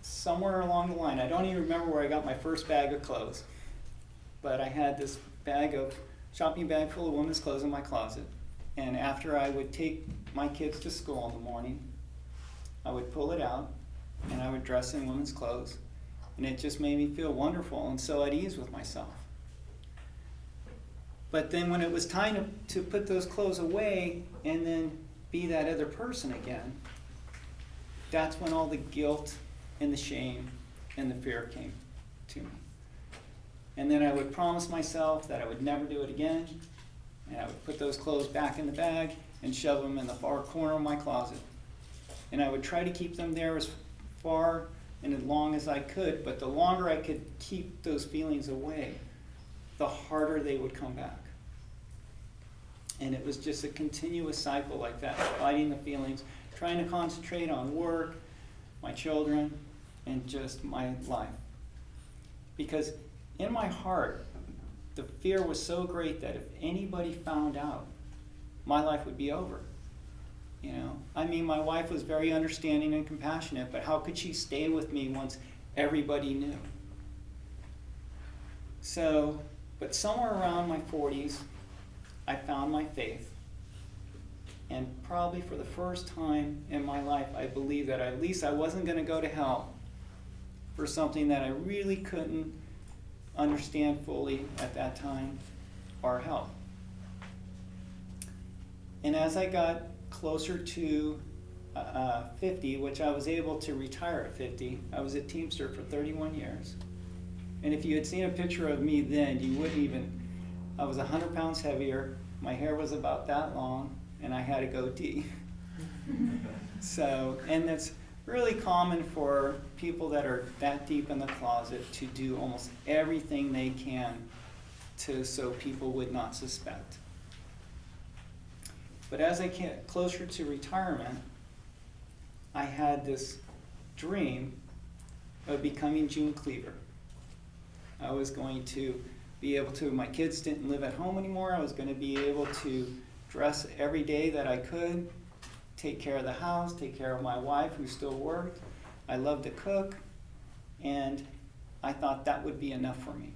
somewhere along the line, I don't even remember where I got my first bag of clothes, but I had this shopping bag full of women's clothes in my closet. And after I would take my kids to school in the morning, I would pull it out and I would dress in women's clothes. And it just made me feel wonderful and so at ease with myself. But then when it was time to put those clothes away and then be that other person again, that's when all the guilt and the shame and the fear came to me. And then I would promise myself that I would never do it again, and I would put those clothes back in the bag and shove them in the far corner of my closet. And I would try to keep them there as far and as long as I could, but the longer I could keep those feelings away, the harder they would come back. And it was just a continuous cycle like that, fighting the feelings, trying to concentrate on work, my children, and just my life. Because in my heart, the fear was so great that if anybody found out, my life would be over. You know, I mean, my wife was very understanding and compassionate, but how could she stay with me once everybody knew? So, but somewhere around my 40s, I found my faith. And probably for the first time in my life, I believed that at least I wasn't going to go to hell for something that I really couldn't understand fully at that time or help. And as I got closer to 50, which I was able to retire at 50, I was a Teamster for 31 years. And if you had seen a picture of me then, you wouldn't even, I was 100 pounds heavier, my hair was about that long, and I had a goatee. So, and it's really common for people that are that deep in the closet to do almost everything they can so people would not suspect. But as I get closer to retirement, I had this dream of becoming June Cleaver. I was going to be able to, my kids didn't live at home anymore, I was going to be able to dress every day that I could, take care of the house, take care of my wife who still worked. I loved to cook, and I thought that would be enough for me.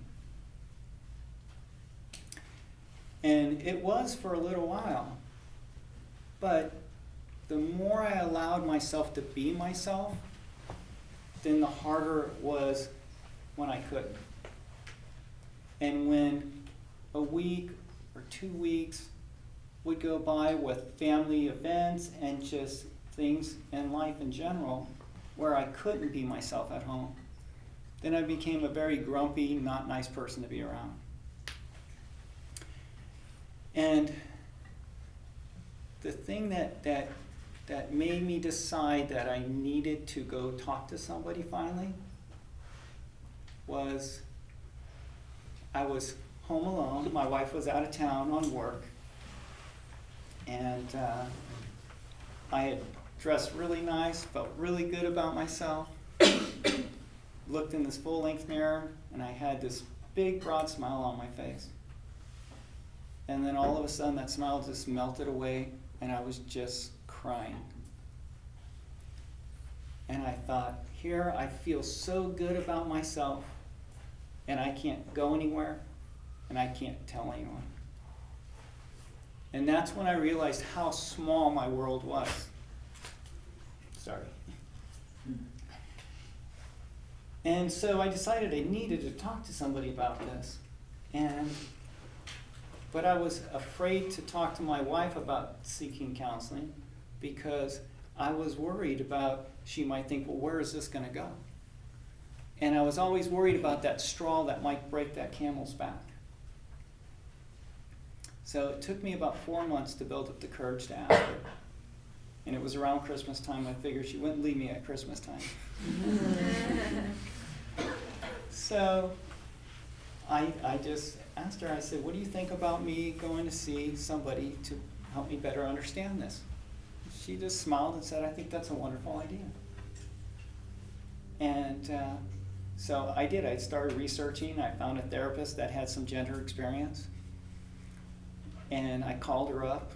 And it was for a little while, but the more I allowed myself to be myself, then the harder it was when I couldn't. And when a week or 2 weeks would go by with family events and just things in life in general where I couldn't be myself at home, then I became a very grumpy, not nice person to be around. And the thing that made me decide that I needed to go talk to somebody finally was I was home alone. My wife was out of town on work. And I had dressed really nice, felt really good about myself, looked in this full-length mirror, and I had this big, broad smile on my face. And then all of a sudden, that smile just melted away, and I was just crying. And I thought, here I feel so good about myself, and I can't go anywhere, and I can't tell anyone. And that's when I realized how small my world was. Sorry. And so I decided I needed to talk to somebody about this. But I was afraid to talk to my wife about seeking counseling because I was worried about, she might think, well, where is this going to go? And I was always worried about that straw that might break that camel's back. So it took me about 4 months to build up the courage to ask her. And it was around Christmas time. I figured she wouldn't leave me at Christmas time. So I just asked her, I said, what do you think about me going to see somebody to help me better understand this? She just smiled and said, I think that's a wonderful idea. And so I did. I started researching. I found a therapist that had some gender experience. And I called her up,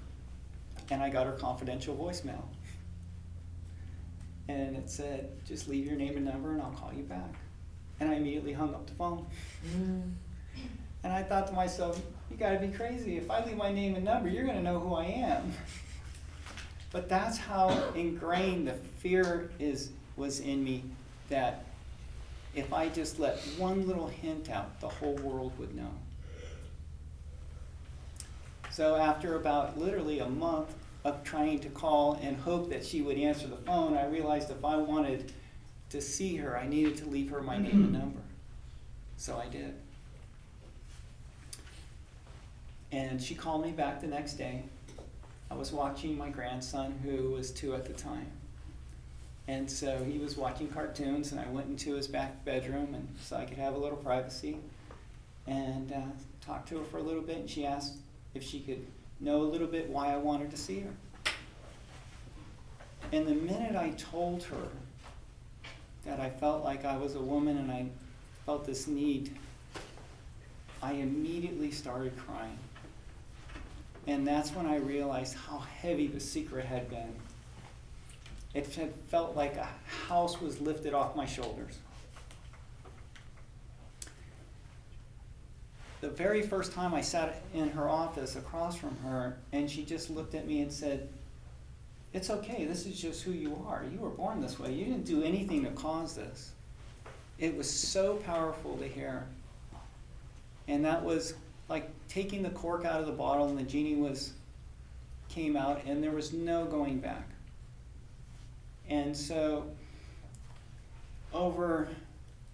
and I got her confidential voicemail. And it said, just leave your name and number, and I'll call you back. And I immediately hung up the phone. And I thought to myself, you gotta be crazy. If I leave my name and number, you're gonna know who I am. But that's how ingrained the fear was in me, that if I just let one little hint out, the whole world would know. So after about literally a month of trying to call and hope that she would answer the phone, I realized if I wanted to see her, I needed to leave her my name and number. So I did. And she called me back the next day. I was watching my grandson, who was 2 at the time. And so he was watching cartoons, and I went into his back bedroom and so I could have a little privacy, and talked to her for a little bit, and she asked if she could know a little bit why I wanted to see her. And the minute I told her that I felt like I was a woman and I felt this need, I immediately started crying. And that's when I realized how heavy the secret had been. It had felt like a house was lifted off my shoulders. The very first time I sat in her office across from her, and she just looked at me and said, "It's okay, this is just who you are. You were born this way. You didn't do anything to cause this." It was so powerful to hear. And that was like taking the cork out of the bottle, and the genie came out, and there was no going back. And so over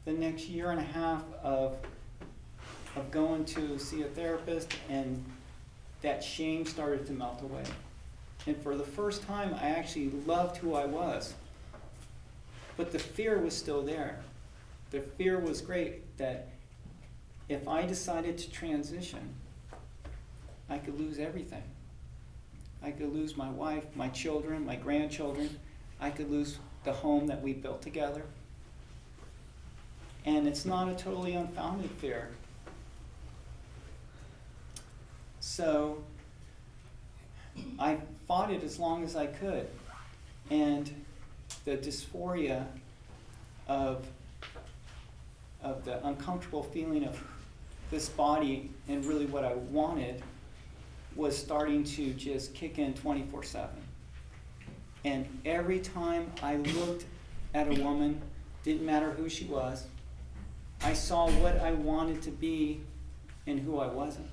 the next year and a half of going to see a therapist, and that shame started to melt away. And for the first time, I actually loved who I was. But the fear was still there. The fear was great that if I decided to transition, I could lose everything. I could lose my wife, my children, my grandchildren. I could lose the home that we built together. And it's not a totally unfounded fear. So I fought it as long as I could. And the dysphoria of the uncomfortable feeling of this body and really what I wanted was starting to just kick in 24/7. And every time I looked at a woman, didn't matter who she was, I saw what I wanted to be and who I wasn't.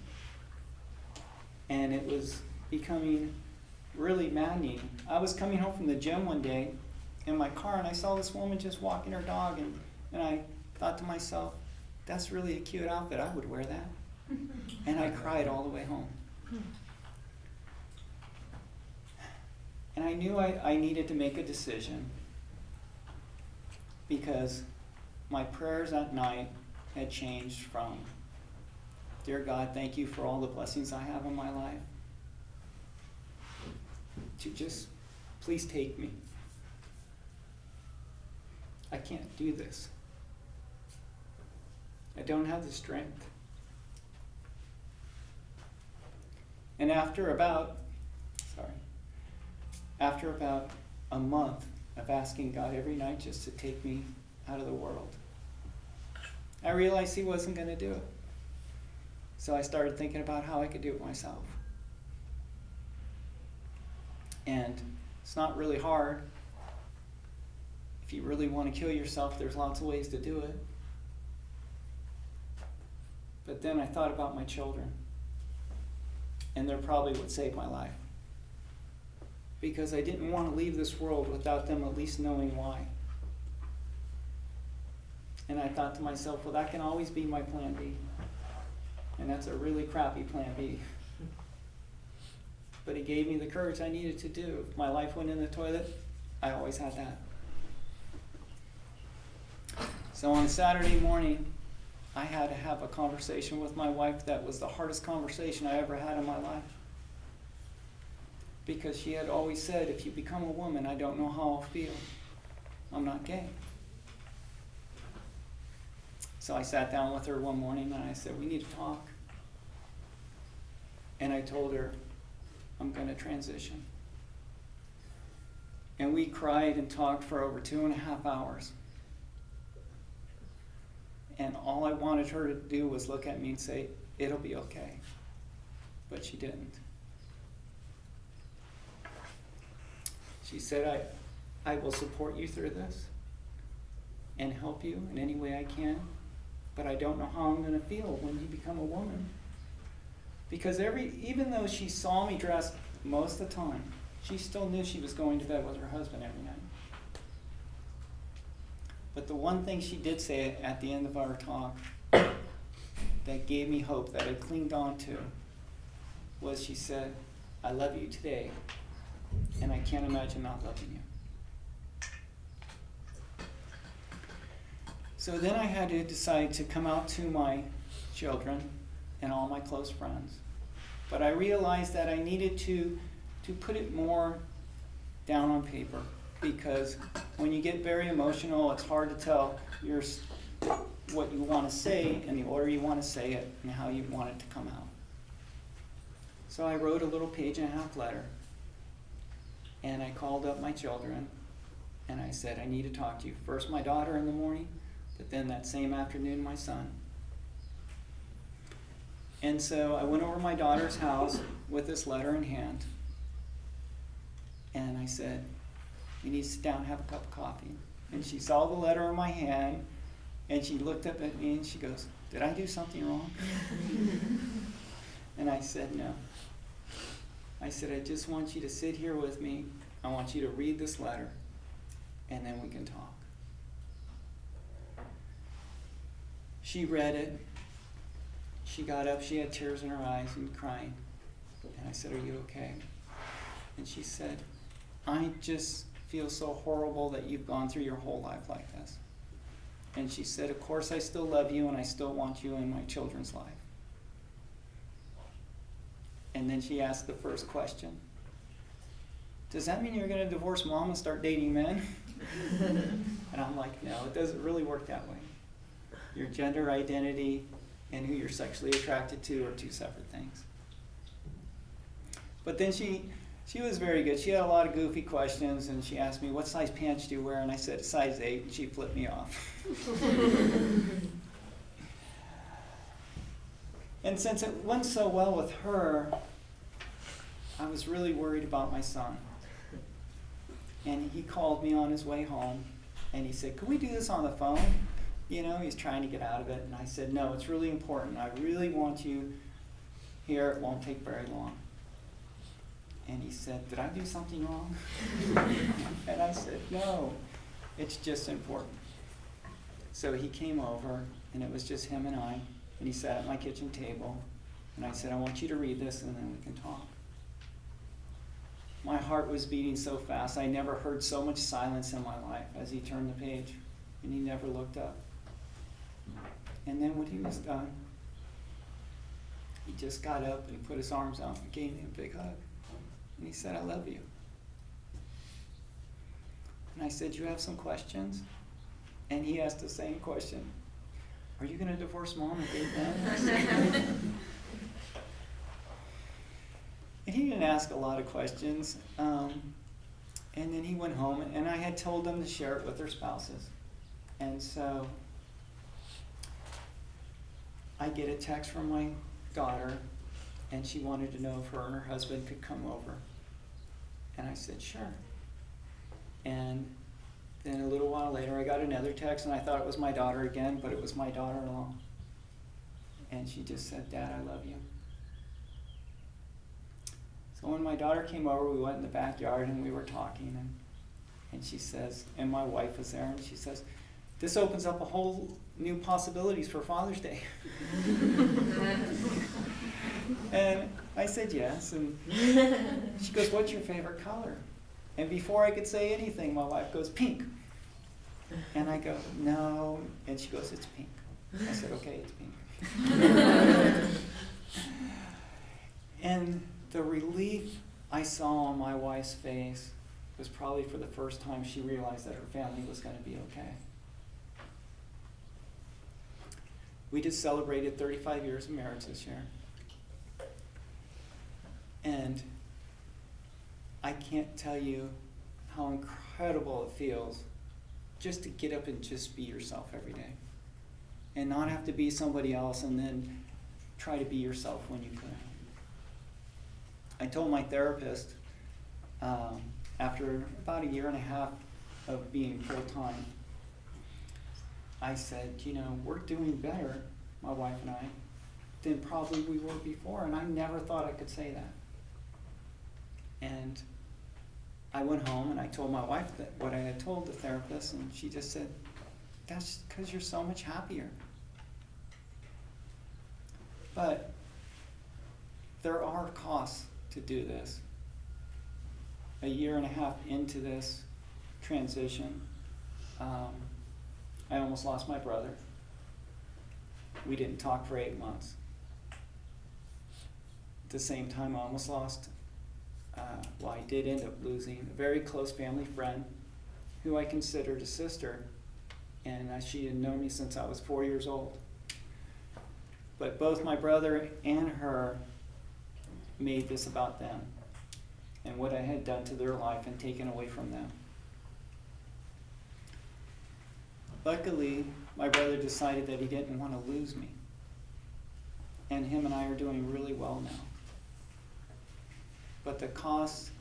And it was becoming really maddening. I was coming home from the gym one day in my car, and I saw this woman just walking her dog, and I thought to myself, that's really a cute outfit, I would wear that. And I cried all the way home. And I knew I needed to make a decision, because my prayers at night had changed from, "Dear God, thank you for all the blessings I have in my life," to just, "Please take me. I can't do this. I don't have the strength." And after about a month of asking God every night just to take me out of the world, I realized He wasn't going to do it. So I started thinking about how I could do it myself. And it's not really hard. If you really want to kill yourself, there's lots of ways to do it. But then I thought about my children, and they're probably what saved my life. Because I didn't want to leave this world without them at least knowing why. And I thought to myself, well, that can always be my plan B. And that's a really crappy plan B. But it gave me the courage I needed to do. If my life went in the toilet, I always had that. So on Saturday morning, I had to have a conversation with my wife that was the hardest conversation I ever had in my life. Because she had always said, if you become a woman, I don't know how I'll feel. I'm not gay. So I sat down with her one morning and I said, we need to talk. And I told her, I'm going to transition. And we cried and talked for over 2.5 hours. And all I wanted her to do was look at me and say, it'll be okay. But she didn't. She said, I will support you through this and help you in any way I can, but I don't know how I'm going to feel when you become a woman. Because even though she saw me dressed most of the time, she still knew she was going to bed with her husband every night. But the one thing she did say at the end of our talk that gave me hope, that I clinged on to, was she said, I love you today, and I can't imagine not loving you. So then I had to decide to come out to my children and all my close friends. But I realized that I needed to put it more down on paper, because when you get very emotional, it's hard to tell what you want to say and the order you want to say it and how you want it to come out. So I wrote a little 1.5-page letter, and I called up my children, and I said, I need to talk to you. First my daughter in the morning, but then that same afternoon my son. And so I went over to my daughter's house with this letter in hand, and I said, you need to sit down and have a cup of coffee. And she saw the letter in my hand, and she looked up at me and she goes, did I do something wrong? And I said, no. I said, I just want you to sit here with me. I want you to read this letter, and then we can talk. She read it. She got up, she had tears in her eyes and crying. And I said, are you okay? And she said, I just feel so horrible that you've gone through your whole life like this. And she said, of course I still love you and I still want you in my children's life. And then she asked the first question. Does that mean you're going to divorce mom and start dating men? And I'm like, no, it doesn't really work that way. Your gender identity and who you're sexually attracted to are two separate things. But then she was very good. She had a lot of goofy questions, and she asked me, what size pants do you wear? And I said, size 8, and she flipped me off. And since it went so well with her, I was really worried about my son. And he called me on his way home, and he said, can we do this on the phone? You know, he's trying to get out of it. And I said, no, it's really important. I really want you here. It won't take very long. And he said, did I do something wrong? And I said, no, it's just important. So he came over, and it was just him and I, and he sat at my kitchen table, and I said, I want you to read this, and then we can talk. My heart was beating so fast. I never heard so much silence in my life as he turned the page, and he never looked up. And then when he was done, he just got up and put his arms out and gave me a big hug. And he said, I love you. And I said, you have some questions? And he asked the same question. Are you going to divorce mom and date them? And he didn't ask a lot of questions. And then he went home, and I had told them to share it with their spouses. And so I get a text from my daughter, and she wanted to know if her and her husband could come over. And I said, sure. And then a little while later, I got another text, and I thought it was my daughter again, but it was my daughter-in-law. And she just said, Dad, I love you. So when my daughter came over, we went in the backyard, and we were talking, and she says, and my wife was there, and she says, this opens up a whole new possibilities for Father's Day. And I said yes, and she goes, what's your favorite color? And before I could say anything, my wife goes, pink. And I go, no, and she goes, it's pink. I said, okay, it's pink. And the relief I saw on my wife's face was probably for the first time she realized that her family was going to be okay. We just celebrated 35 years of marriage this year. And I can't tell you how incredible it feels just to get up and just be yourself every day. And not have to be somebody else and then try to be yourself when you couldn't. I told my therapist after about 1.5 years of being full-time, I said, you know, we're doing better, my wife and I, than probably we were before, and I never thought I could say that. And I went home and I told my wife that what I had told the therapist, and she just said, that's because you're so much happier. But there are costs to do this. 1.5 years into this transition, I almost lost my brother. We didn't talk for 8 months. At the same time, I almost lost, I did end up losing a very close family friend who I considered a sister, and she had known me since I was 4 years old. But both my brother and her made this about them and what I had done to their life and taken away from them. Luckily, my brother decided that he didn't want to lose me. And him and I are doing really well now. But the costs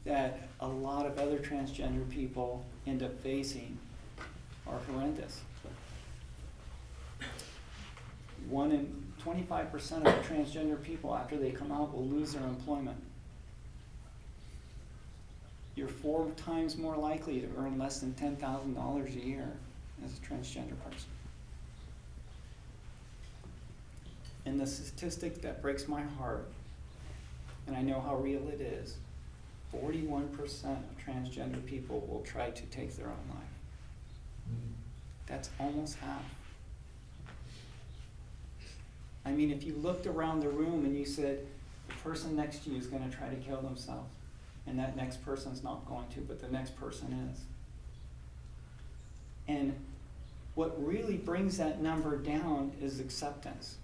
that a lot of other transgender people end up facing are horrendous. 25% of the transgender people after they come out will lose their employment. You're 4 times more likely to earn less than $10,000 a year as a transgender person. And the statistic that breaks my heart, and I know how real it is, 41% of transgender people will try to take their own life. That's almost half. I mean, if you looked around the room and you said, the person next to you is going to try to kill themselves, and that next person's not going to, but the next person is. And what really brings that number down is acceptance.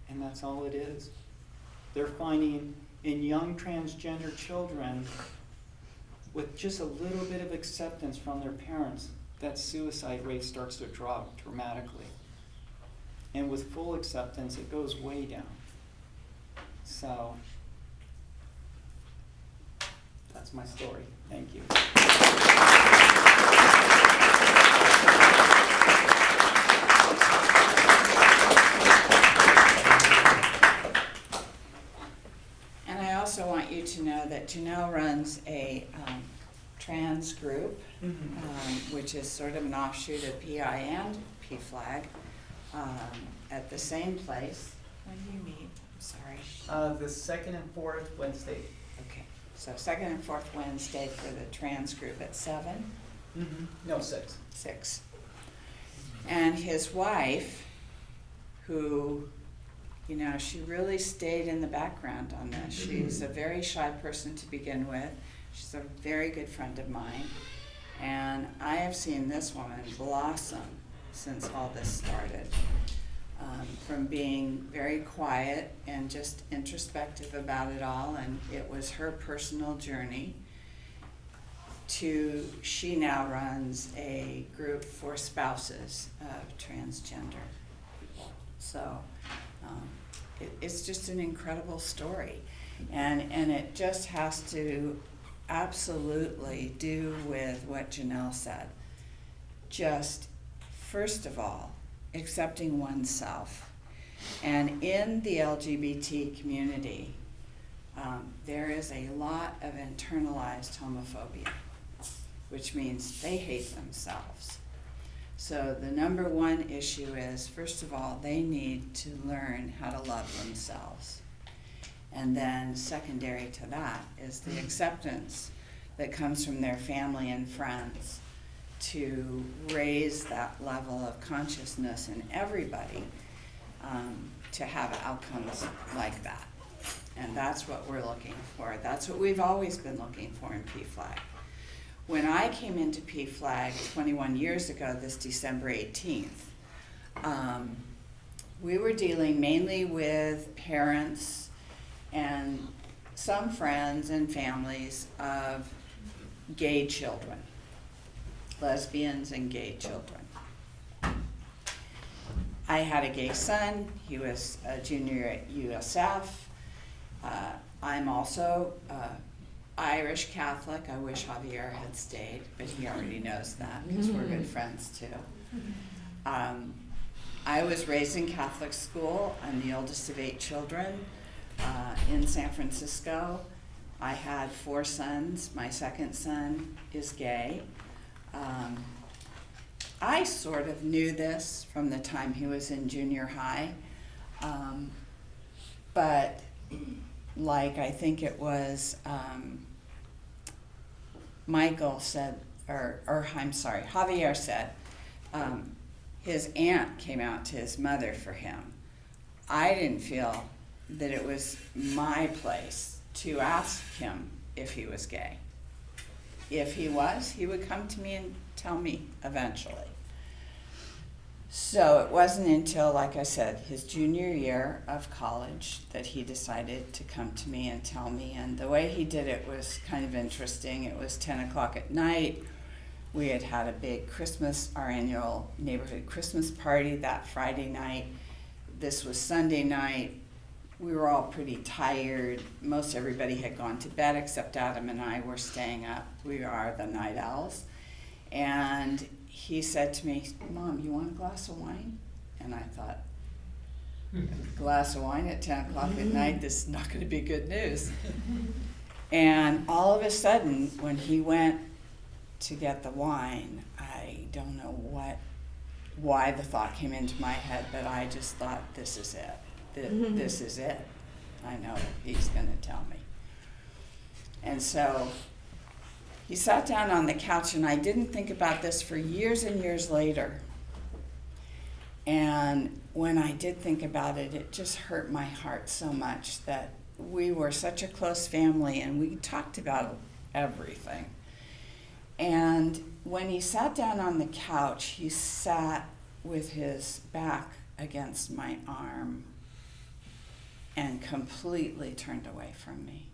And that's all it is. They're finding in young transgender children, with just a little bit of acceptance from their parents, that suicide rate starts to drop dramatically. And with full acceptance, it goes way down. So, that's my story. Thank you. And I also want you to know that Janelle runs a trans group, which is sort of an offshoot of PI and PFLAG, at the same place. When do you meet? I'm sorry. The second and fourth Wednesday. Okay, so second and fourth Wednesday for the trans group at 7? No, 6. 6. And his wife, who, you know, she really stayed in the background on this. She's a very shy person to begin with. She's a very good friend of mine. And I have seen this woman blossom since all this started. From being very quiet and just introspective about it all, and it was her personal journey, to she now runs a group for spouses of transgender people. So it's just an incredible story. And it just has to absolutely do with what Janelle said. Just, first of all, accepting oneself. And in the LGBT community, there is a lot of internalized homophobia, which means they hate themselves. So the number one issue is, first of all, they need to learn how to love themselves. And then secondary to that is the acceptance that comes from their family and friends to raise that level of consciousness in everybody, to have outcomes like that. And that's what we're looking for. That's what we've always been looking for in PFLAG. When I came into PFLAG 21 years ago, this December 18th, we were dealing mainly with parents and some friends and families of gay children, lesbians and gay children. I had a gay son. He was a junior at USF. I'm also Irish Catholic. I wish Javier had stayed, but he already knows that because we're good friends too. I was raised in Catholic school. I'm the oldest of 8 children in San Francisco. I had 4 sons. My second son is gay. I sort of knew this from the time he was in junior high, but like I think it was Michael said, or I'm sorry, Javier said his aunt came out to his mother for him. I didn't feel that it was my place to ask him if he was gay. If he was, he would come to me and tell me eventually. So it wasn't until, like I said, his junior year of college that he decided to come to me and tell me. And the way he did it was kind of interesting. It was 10 o'clock at night. We had had a big Christmas, our annual neighborhood Christmas party that Friday night. This was Sunday night. We were all pretty tired. Most everybody had gone to bed except Adam and I were staying up. We are the night owls. And he said to me, "Mom, you want a glass of wine?" And I thought, a glass of wine at 10 o'clock at night, this is not going to be good news. And all of a sudden, when he went to get the wine, I don't know why the thought came into my head, but I just thought, this is it. This is it. I know he's going to tell me. And so he sat down on the couch, and I didn't think about this for years and years later. And when I did think about it, it just hurt my heart so much that we were such a close family, and we talked about everything. And when he sat down on the couch, he sat with his back against my arm and completely turned away from me.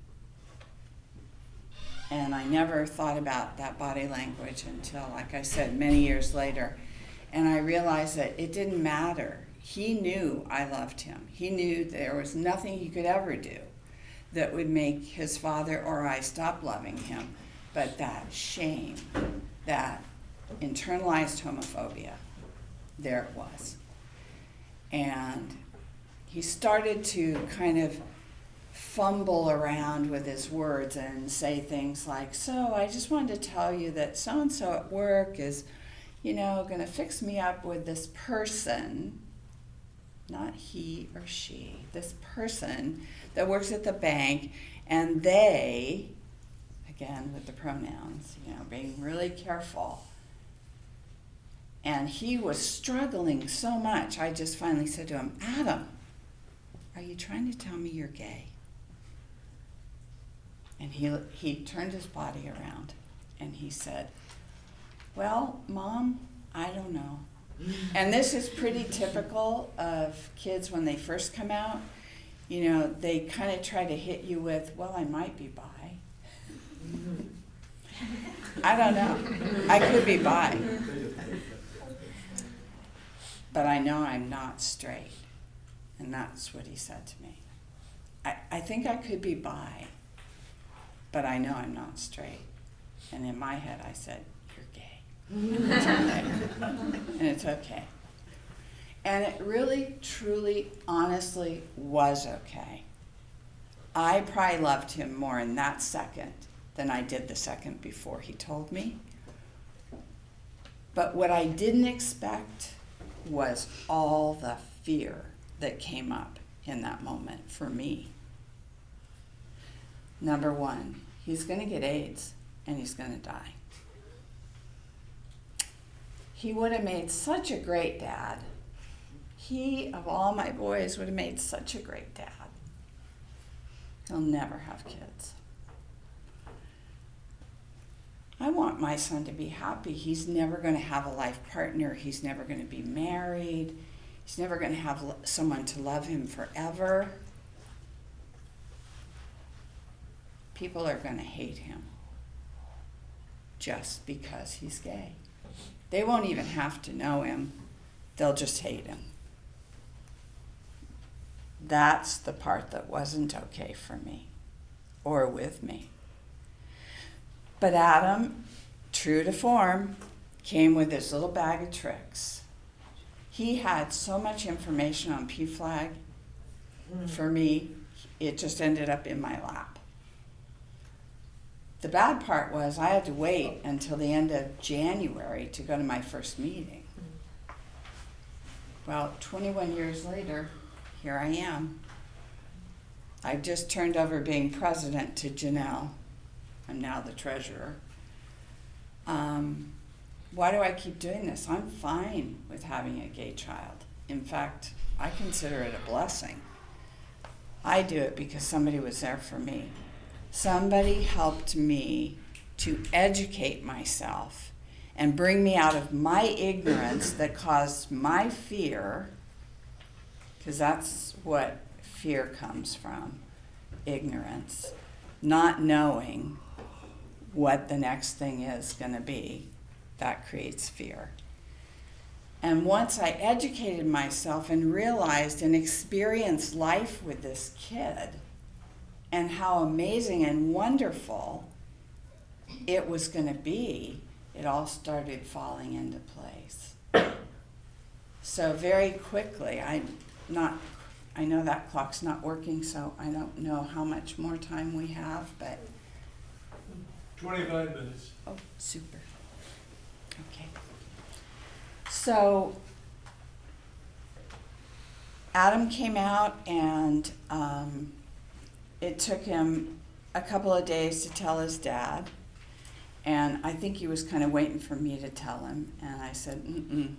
And I never thought about that body language until, like I said, many years later. And I realized that it didn't matter. He knew I loved him. He knew there was nothing he could ever do that would make his father or I stop loving him. But that shame, that internalized homophobia, there it was. And he started to kind of fumble around with his words and say things like, "So I just wanted to tell you that so-and-so at work is, going to fix me up with this person," not he or she, "this person that works at the bank, and they," again with the pronouns, being really careful. And he was struggling so much, I just finally said to him, "Adam, are you trying to tell me you're gay?" And he turned his body around and he said, "Well, Mom, I don't know." And this is pretty typical of kids when they first come out. They kind of try to hit you with, "Well, I might be bi." I don't know. I could be bi. But I know I'm not straight. And that's what he said to me. I think I could be bi, but I know I'm not straight. And in my head I said, "You're gay." And it's okay. And it's okay. And it really, truly, honestly was okay. I probably loved him more in that second than I did the second before he told me. But what I didn't expect was all the fear that came up in that moment for me. Number one, he's going to get AIDS and he's going to die. He would have made such a great dad. He, of all my boys, would have made such a great dad. He'll never have kids. I want my son to be happy. He's never going to have a life partner. He's never going to be married. He's never going to have someone to love him forever. People are going to hate him just because he's gay. They won't even have to know him. They'll just hate him. That's the part that wasn't okay for me or with me. But Adam, true to form, came with his little bag of tricks. He had so much information on PFLAG. For me, it just ended up in my lap. The bad part was I had to wait until the end of January to go to my first meeting. Well, 21 years later, here I am. I've just turned over being president to Janelle. I'm now the treasurer. why do I keep doing this? I'm fine with having a gay child. In fact, I consider it a blessing. I do it because somebody was there for me. Somebody helped me to educate myself and bring me out of my ignorance that caused my fear, because that's what fear comes from, ignorance, not knowing what the next thing is going to be. That creates fear. And once I educated myself and realized and experienced life with this kid and how amazing and wonderful it was going to be, it all started falling into place. So very quickly, I know that clock's not working, so I don't know how much more time we have, but 25 minutes. oh, super. Okay. So Adam came out, and it took him a couple of days to tell his dad. And I think he was kind of waiting for me to tell him. And I said,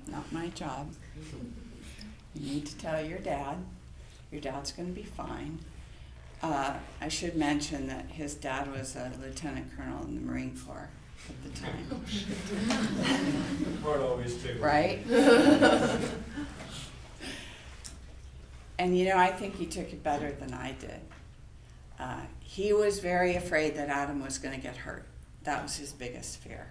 not my job. You need to tell your dad. Your dad's going to be fine. I should mention that his dad was a lieutenant colonel in the Marine Corps at the time. The part always tickles. Right? And you know, I think he took it better than I did. He was very afraid that Adam was going to get hurt. That was his biggest fear.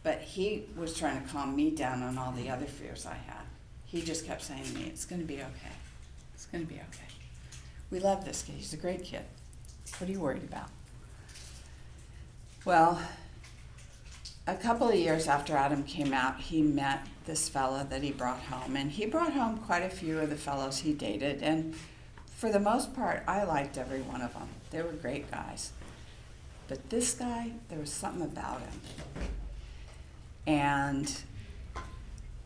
But he was trying to calm me down on all the other fears I had. He just kept saying to me, it's going to be okay. It's going to be okay. We love this kid. He's a great kid. What are you worried about? Well, a couple of years after Adam came out, he met this fella that he brought home. And he brought home quite a few of the fellows he dated. And for the most part, I liked every one of them. They were great guys. But this guy, there was something about him. And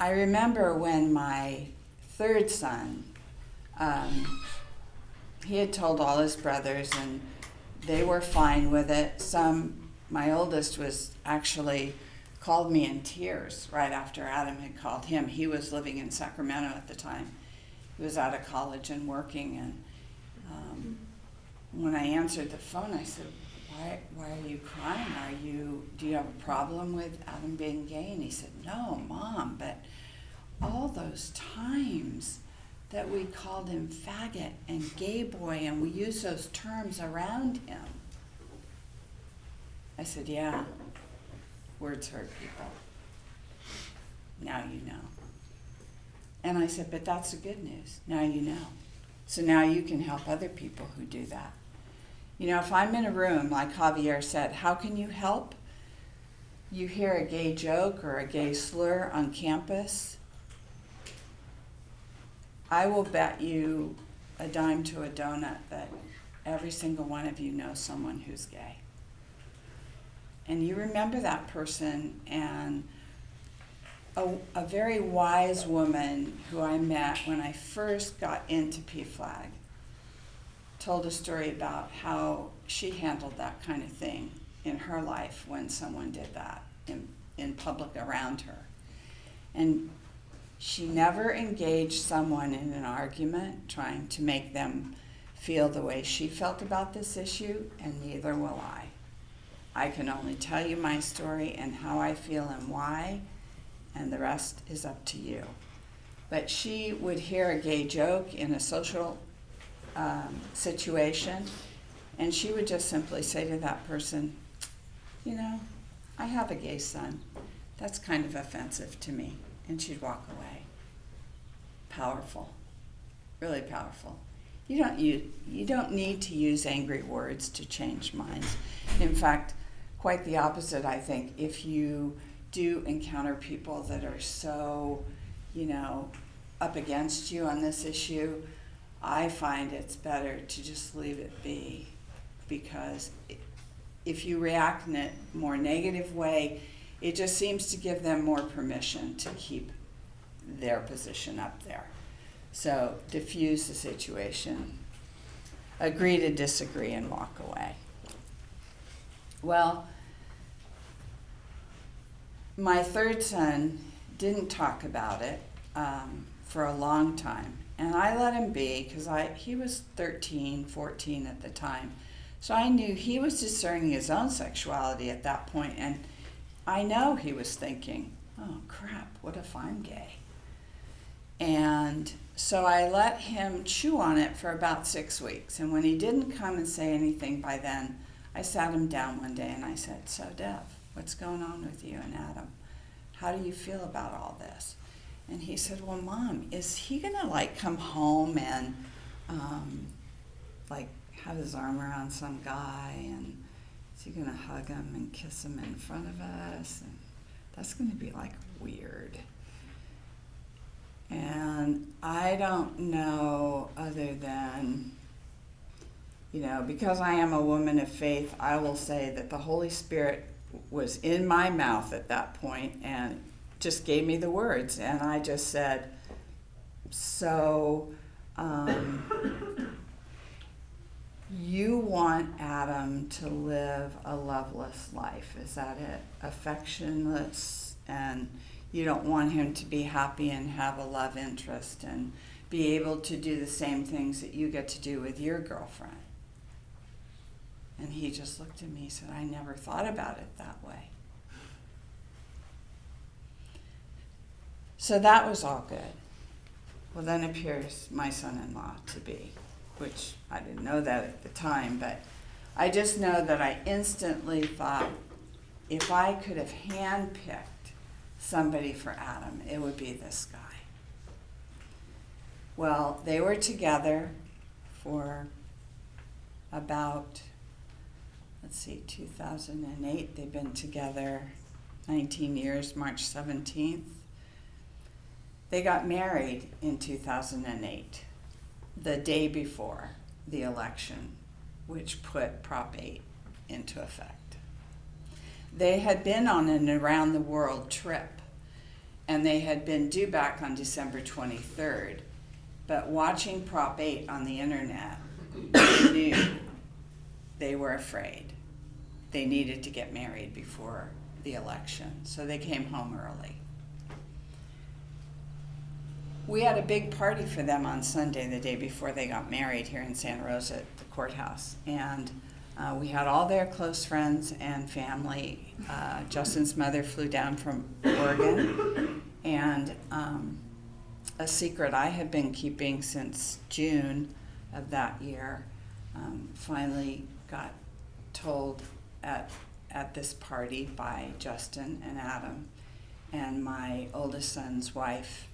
I remember when my third son, he had told all his brothers, and they were fine with it. My oldest was actually called me in tears right after Adam had called him. He was living in Sacramento at the time. He was out of college and working, and when I answered the phone, I said, why are you crying? Do you have a problem with Adam being gay? And he said, no, Mom, but all those times that we called him faggot and gay boy, and we used those terms around him. I said, yeah, words hurt people. Now you know. And I said, but that's the good news. Now you know. So now you can help other people who do that. You know, if I'm in a room, like Javier said, how can you help? You hear a gay joke or a gay slur on campus, I will bet you a dime to a donut that every single one of you knows someone who's gay. And you remember that person, and a very wise woman who I met when I first got into PFLAG told a story about how she handled that kind of thing in her life when someone did that in public around her. And she never engaged someone in an argument trying to make them feel the way she felt about this issue, and neither will I. I can only tell you my story and how I feel and why, and the rest is up to you. But she would hear a gay joke in a social situation, and she would just simply say to that person, you know, I have a gay son. That's kind of offensive to me. And she'd walk away. Powerful, really powerful. You don't need to use angry words to change minds. In fact, quite the opposite, I think. If you do encounter people that are so, up against you on this issue, I find it's better to just leave it be, because if you react in a more negative way, it just seems to give them more permission to keep their position up there. So diffuse the situation, agree to disagree, and walk away. Well, my third son didn't talk about it for a long time. And I let him be because he was 13, 14 at the time. So I knew he was discerning his own sexuality at that point. And I know he was thinking, oh crap, what if I'm gay? And so I let him chew on it for about 6 weeks. And when he didn't come and say anything by then, I sat him down one day and I said, so Dev, what's going on with you and Adam? How do you feel about all this? And he said, well, Mom, is he gonna like come home and like have his arm around some guy, and is he gonna hug him and kiss him in front of us? And that's gonna be like weird. And I don't know, other than, because I am a woman of faith, I will say that the Holy Spirit was in my mouth at that point and just gave me the words. And I just said, so you want Adam to live a loveless life, is that it? Affectionless, and you don't want him to be happy and have a love interest and be able to do the same things that you get to do with your girlfriend. And he just looked at me and said, I never thought about it that way. So that was all good. Well, then appears my son-in-law to be, which I didn't know that at the time, but I just know that I instantly thought, if I could have handpicked somebody for Adam, it would be this guy. Well, they were together for about, 2008. They've been together 19 years, March 17th. They got married in 2008, the day before the election, which put Prop 8 into effect. They had been on an around the world trip, and they had been due back on December 23rd. But watching Prop 8 on the internet, they knew they were afraid. They needed to get married before the election, so they came home early. We had a big party for them on Sunday, the day before they got married, here in Santa Rosa at the courthouse. And we had all their close friends and family. Justin's mother flew down from Oregon. And a secret I had been keeping since June of that year finally got told at this party by Justin and Adam and my oldest son's wife,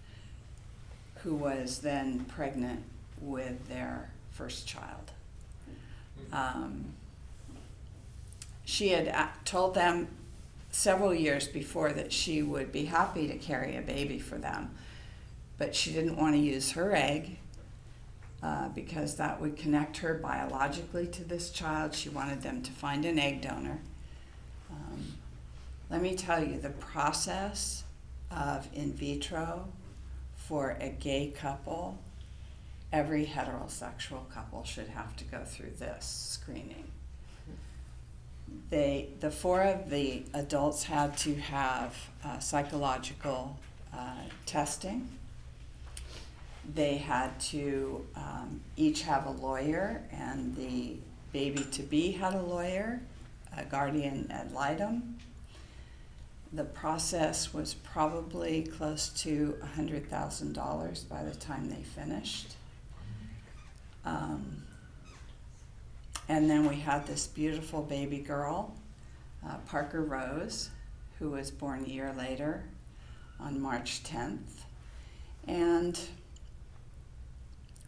who was then pregnant with their first child. She had told them several years before that she would be happy to carry a baby for them, but she didn't want to use her egg because that would connect her biologically to this child. She wanted them to find an egg donor. Let me tell you, the process of in vitro for a gay couple, every heterosexual couple should have to go through this screening. The four of the adults had to have psychological testing. They had to each have a lawyer, and the baby-to-be had a lawyer, a guardian ad litem. The process was probably close to $100,000 by the time they finished. And then we had this beautiful baby girl, Parker Rose, who was born a year later on March 10th. And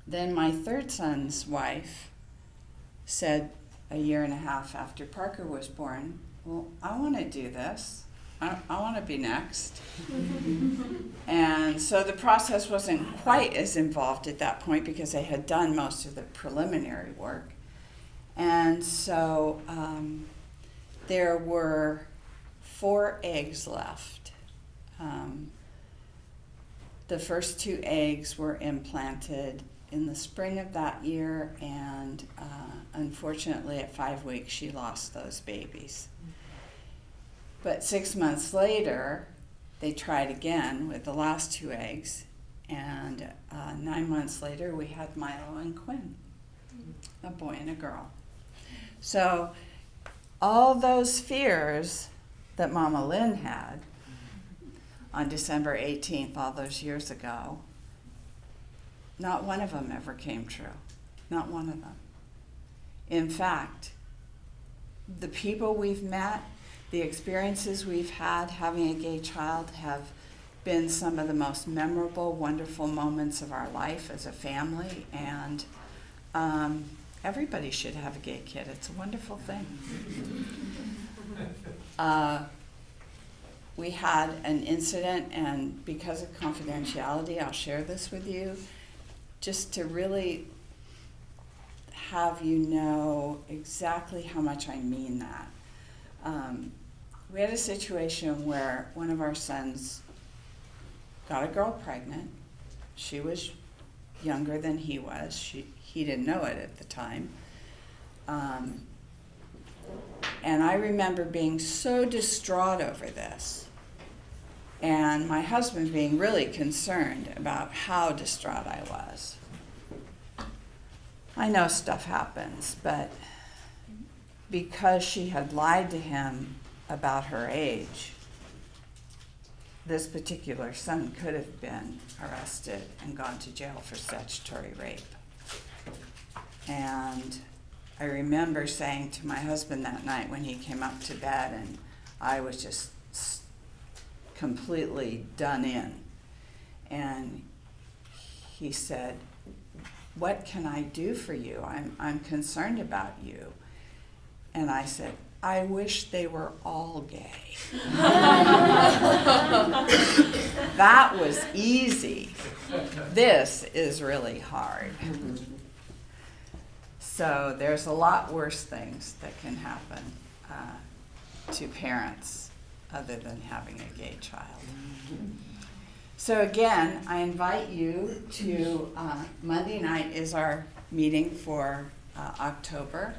then my third son's wife said a year and a half after Parker was born, well, I want to do this. I want to be next. And so the process wasn't quite as involved at that point because they had done most of the preliminary work. And so there were 4 eggs left. The first 2 eggs were implanted in the spring of that year, and unfortunately at 5 weeks she lost those babies. But 6 months later, they tried again with the last 2 eggs, and 9 months later, we had Milo and Quinn, a boy and a girl. So all those fears that Mama Lynn had on December 18th, all those years ago, not one of them ever came true. Not one of them. In fact, the people we've met, the experiences we've had having a gay child have been some of the most memorable, wonderful moments of our life as a family, and everybody should have a gay kid. It's a wonderful thing. We had an incident, and because of confidentiality, I'll share this with you, just to really have you know exactly how much I mean that. We had a situation where one of our sons got a girl pregnant. She was younger than he was. He didn't know it at the time. And I remember being so distraught over this, and my husband being really concerned about how distraught I was. I know stuff happens, but because she had lied to him about her age, this particular son could have been arrested and gone to jail for statutory rape. And I remember saying to my husband that night when he came up to bed, and I was just completely done in, and he said, "What can I do for you? I'm concerned about you." And I said, "I wish they were all gay." That was easy. This is really hard. So there's a lot worse things that can happen to parents other than having a gay child. So again, I invite you to, Monday night is our meeting for October.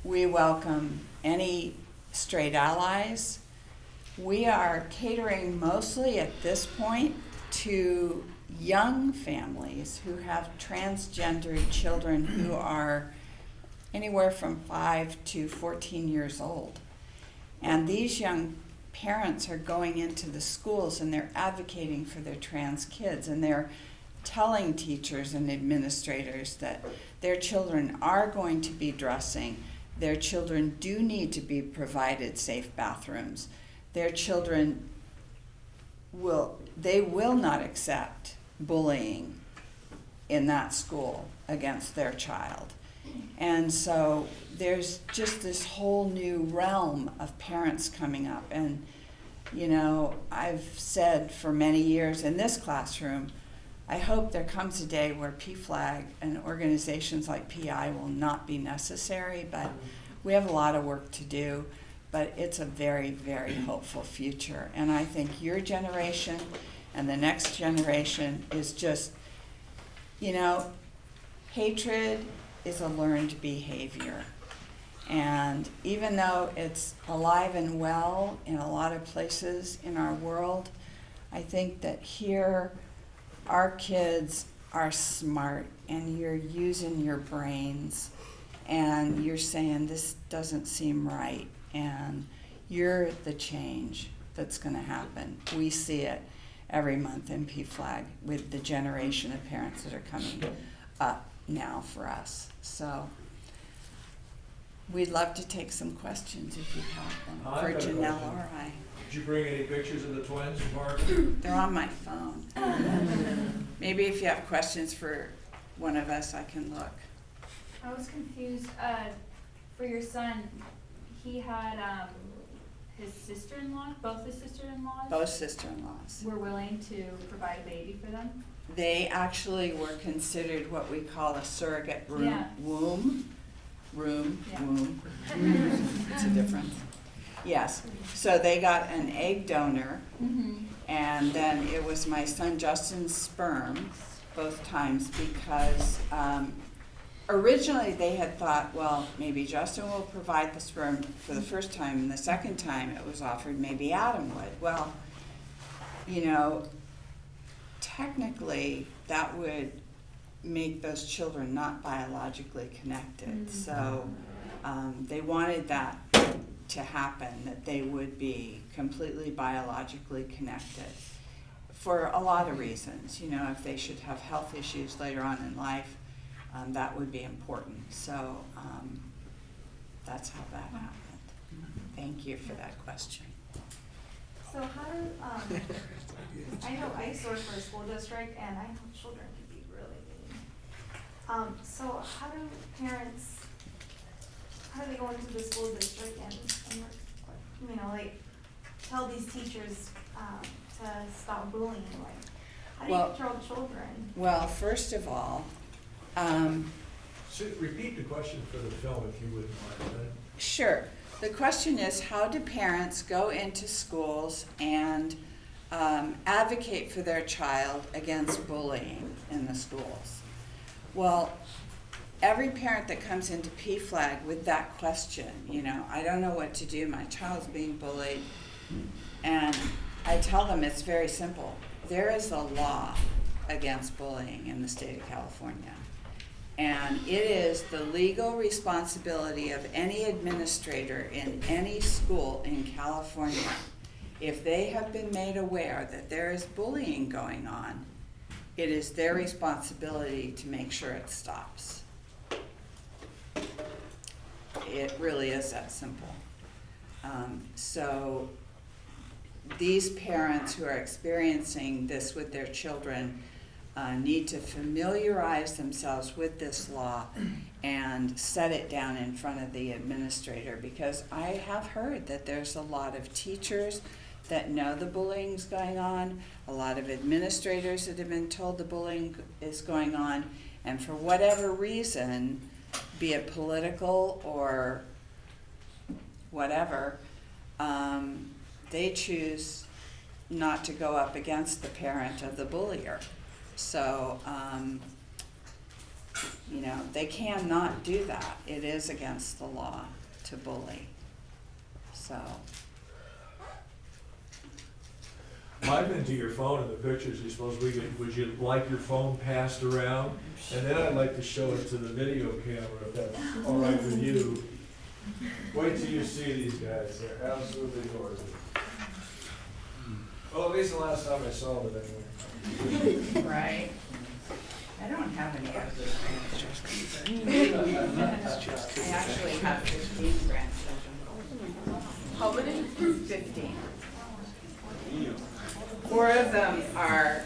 We welcome any straight allies. We are catering mostly at this point to young families who have transgendered children who are anywhere from 5 to 14 years old. And these young parents are going into the schools and they're advocating for their trans kids, and they're telling teachers and administrators that their children are going to be dressing, their children do need to be provided safe bathrooms, their children will not accept bullying in that school against their child. And so there's just this whole new realm of parents coming up. And, you know, I've said for many years in this classroom, I hope there comes a day where PFLAG and organizations like PI will not be necessary, but we have a lot of work to do. But it's a very, very hopeful future. And I think your generation and the next generation is just, you know, hatred is a learned behavior. And even though it's alive and well in a lot of places in our world, I think that here our kids are smart and you're using your brains and you're saying this doesn't seem right, and you're the change that's going to happen. We see it every month in PFLAG with the generation of parents that are coming up now for us. So we'd love to take some questions if you have them for I've got a Janelle question. or I. Did you bring any pictures of the twins, Mark? They're on my phone. Maybe if you have questions for one of us, I can look. I was confused. For your son, he had his sister-in-law, both his sister-in-laws Both sister-in-laws. were willing to provide a baby for them. They actually were considered what we call a surrogate Yeah. womb. Yeah. Womb. It's a difference. Yes. So they got an egg donor, and then it was my son Justin's sperm both times because originally they had thought, well, maybe Justin will provide the sperm for the first time, and the second time it was offered, maybe Adam would. Well, you know, technically, that would make those children not biologically connected. So they wanted that to happen, that they would be completely biologically connected for a lot of reasons. You know, if they should have health issues later on in life, that would be important. So that's how that happened. Thank you for that question. So how do, I know I used to work for a school district, and I know children can be really mean. So how do parents, how do they go into the school district and you know, like, tell these teachers, to stop bullying? Like, how do you control children? Well, first of all, So repeat the question for the film if you wouldn't mind. sure. The question is, how do parents go into schools and advocate for their child against bullying in the schools? Well, every parent that comes into PFLAG with that question, you know, I don't know what to do, my child's being bullied, and I tell them it's very simple. There is a law against bullying in the state of California. And it is the legal responsibility of any administrator in any school in California, if they have been made aware that there is bullying going on, it is their responsibility to make sure it stops. It really is that simple. So these parents who are experiencing this with their children need to familiarize themselves with this law and set it down in front of the administrator, because I have heard that there's a lot of teachers that know the bullying's going on, a lot of administrators that have been told the bullying is going on, and for whatever reason, be it political or whatever, they choose not to go up against the parent of the bullier. So, you know, they cannot do that. It is against the law to bully. So. I've been to your phone and the pictures you're supposed to get. Would you like your phone passed around? And then I'd like to show it to the video camera if that's all right with you. Wait till you see these guys. They're absolutely gorgeous. Well, at least the last time I saw them anyway. Right. I don't have any grandchildren. I actually have 15 grandchildren. How many? 15. 4 of them are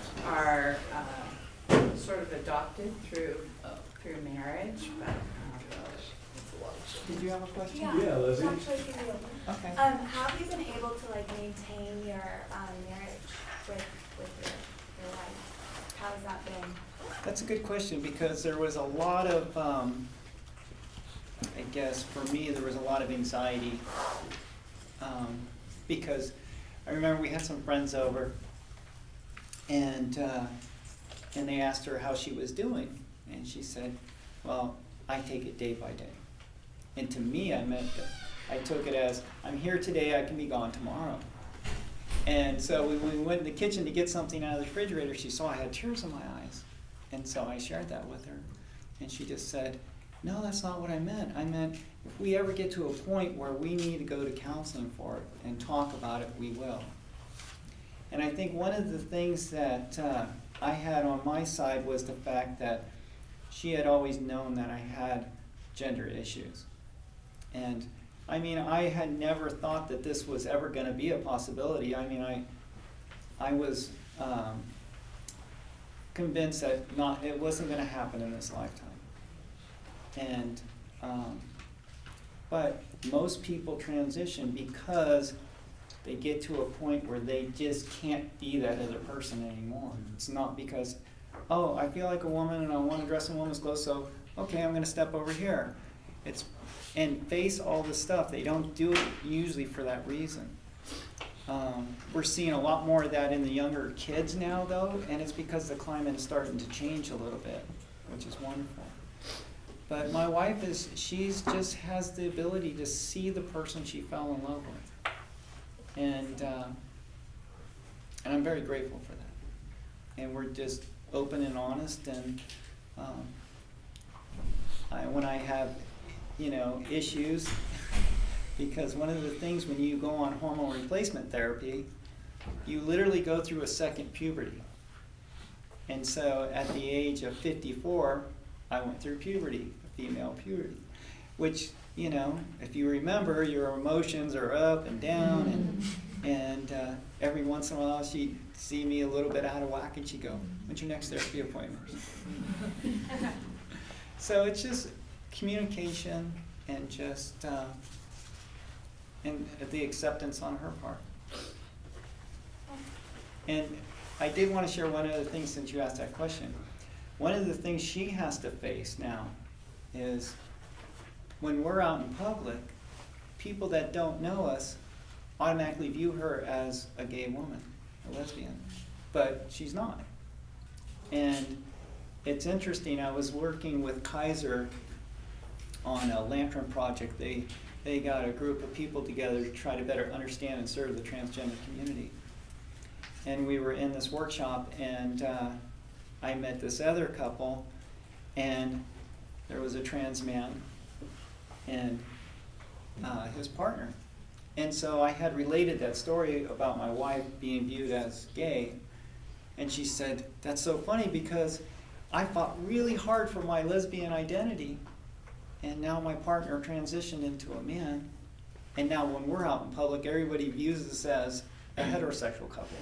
sort of adopted through marriage, but. Did you have a question? Yeah, Lizzie. Actually, for you. Okay. How have you been able to like maintain your marriage with your wife? How has that been? That's a good question, because there was a lot of, I guess for me, there was a lot of anxiety. Because I remember we had some friends over, and they asked her how she was doing. And she said, well, I take it day by day. And to me, I took it as, I'm here today, I can be gone tomorrow. And so when we went in the kitchen to get something out of the refrigerator, she saw I had tears in my eyes. And so I shared that with her. And she just said, no, that's not what I meant. I meant if we ever get to a point where we need to go to counseling for it and talk about it, we will. And I think one of the things that I had on my side was the fact that she had always known that I had gender issues. And I mean, I had never thought that this was ever going to be a possibility. I mean, I was convinced that it wasn't going to happen in this lifetime. And but most people transition because they get to a point where they just can't be that other person anymore. It's not because, oh, I feel like a woman and I want to dress in woman's clothes, so okay, I'm going to step over here. It's and face all this stuff. They don't do it usually for that reason. We're seeing a lot more of that in the younger kids now, though, and it's because the climate is starting to change a little bit, which is wonderful. But my wife she's just has the ability to see the person she fell in love with. And I'm very grateful for that. And we're just open and honest, and when I have, issues, because one of the things when you go on hormone replacement therapy, you literally go through a second puberty. And so at the age of 54, I went through puberty, female puberty, which, if you remember, your emotions are up and down, and every once in a while she'd see me a little bit out of whack, and she'd go, "When's your next therapy appointment?" So it's just communication and just and the acceptance on her part. And I did want to share one other thing since you asked that question. One of the things she has to face now is when we're out in public, people that don't know us automatically view her as a gay woman, a lesbian, but she's not. And it's interesting, I was working with Kaiser on a lantern project. They got a group of people together to try to better understand and serve the transgender community. And we were in this workshop, and I met this other couple, and there was a trans man and his partner. And so I had related that story about my wife being viewed as gay, and she said, "That's so funny because I fought really hard for my lesbian identity, and now my partner transitioned into a man, and now when we're out in public, everybody views us as a heterosexual couple."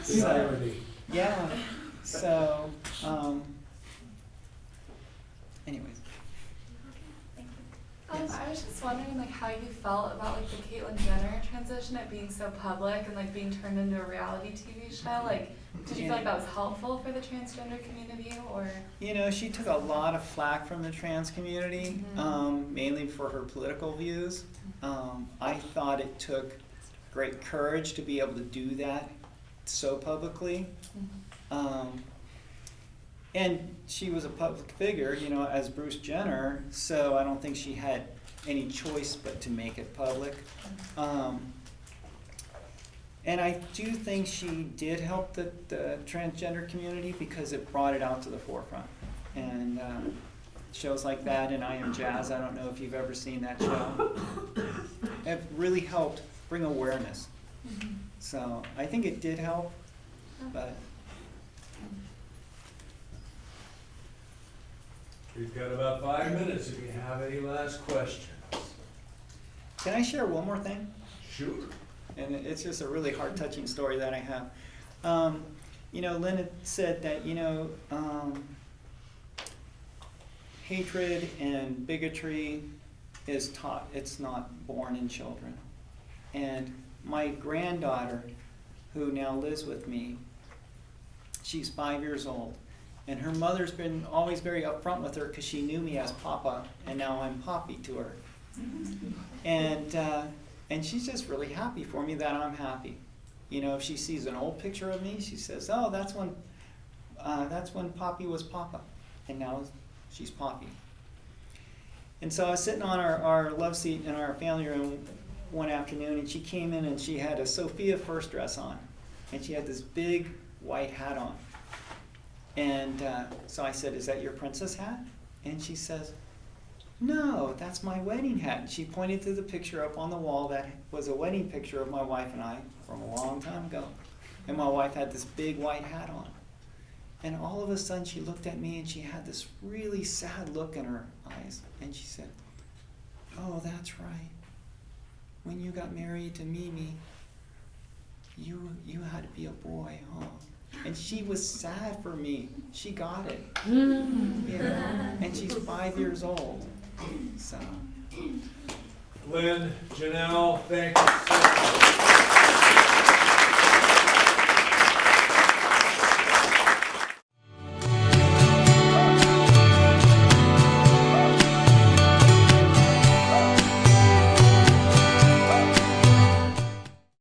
The irony. Yeah. So, anyways. I was just wondering how you felt about the Caitlyn Jenner transition, it being so public and being turned into a reality TV show. Did you feel like that was helpful for the transgender community, or? She took a lot of flack from the trans community, mainly for her political views. I thought it took great courage to be able to do that so publicly. And she was a public figure, as Bruce Jenner, so I don't think she had any choice but to make it public. And I do think she did help the transgender community because it brought it out to the forefront. And shows like that and I Am Jazz, I don't know if you've ever seen that show, it really helped bring awareness. So I think it did help, but... We've got about 5 minutes if you have any last questions. Can I share one more thing? Sure. And it's just a really heart-touching story that I have. Lynn had said that, hatred and bigotry is taught, it's not born in children. And my granddaughter, who now lives with me, she's 5 years old. And her mother's been always very upfront with her because she knew me as Papa, and now I'm Poppy to her. And she's just really happy for me that I'm happy. If she sees an old picture of me, she says, "Oh, that's when Poppy was Papa, and now she's Poppy." And so I was sitting on our love seat in our family room one afternoon, and she came in and she had a Sophia First dress on, and she had this big white hat on. And so I said, "Is that your princess hat?" And she says, "No, that's my wedding hat." And she pointed to the picture up on the wall that was a wedding picture of my wife and I from a long time ago. And my wife had this big white hat on. And all of a sudden she looked at me and she had this really sad look in her eyes. And she said, "Oh, that's right. When you got married to Mimi, you had to be a boy, huh?" And she was sad for me. She got it. And she's 5 years old. So. Lynn, Janelle, thank you so much.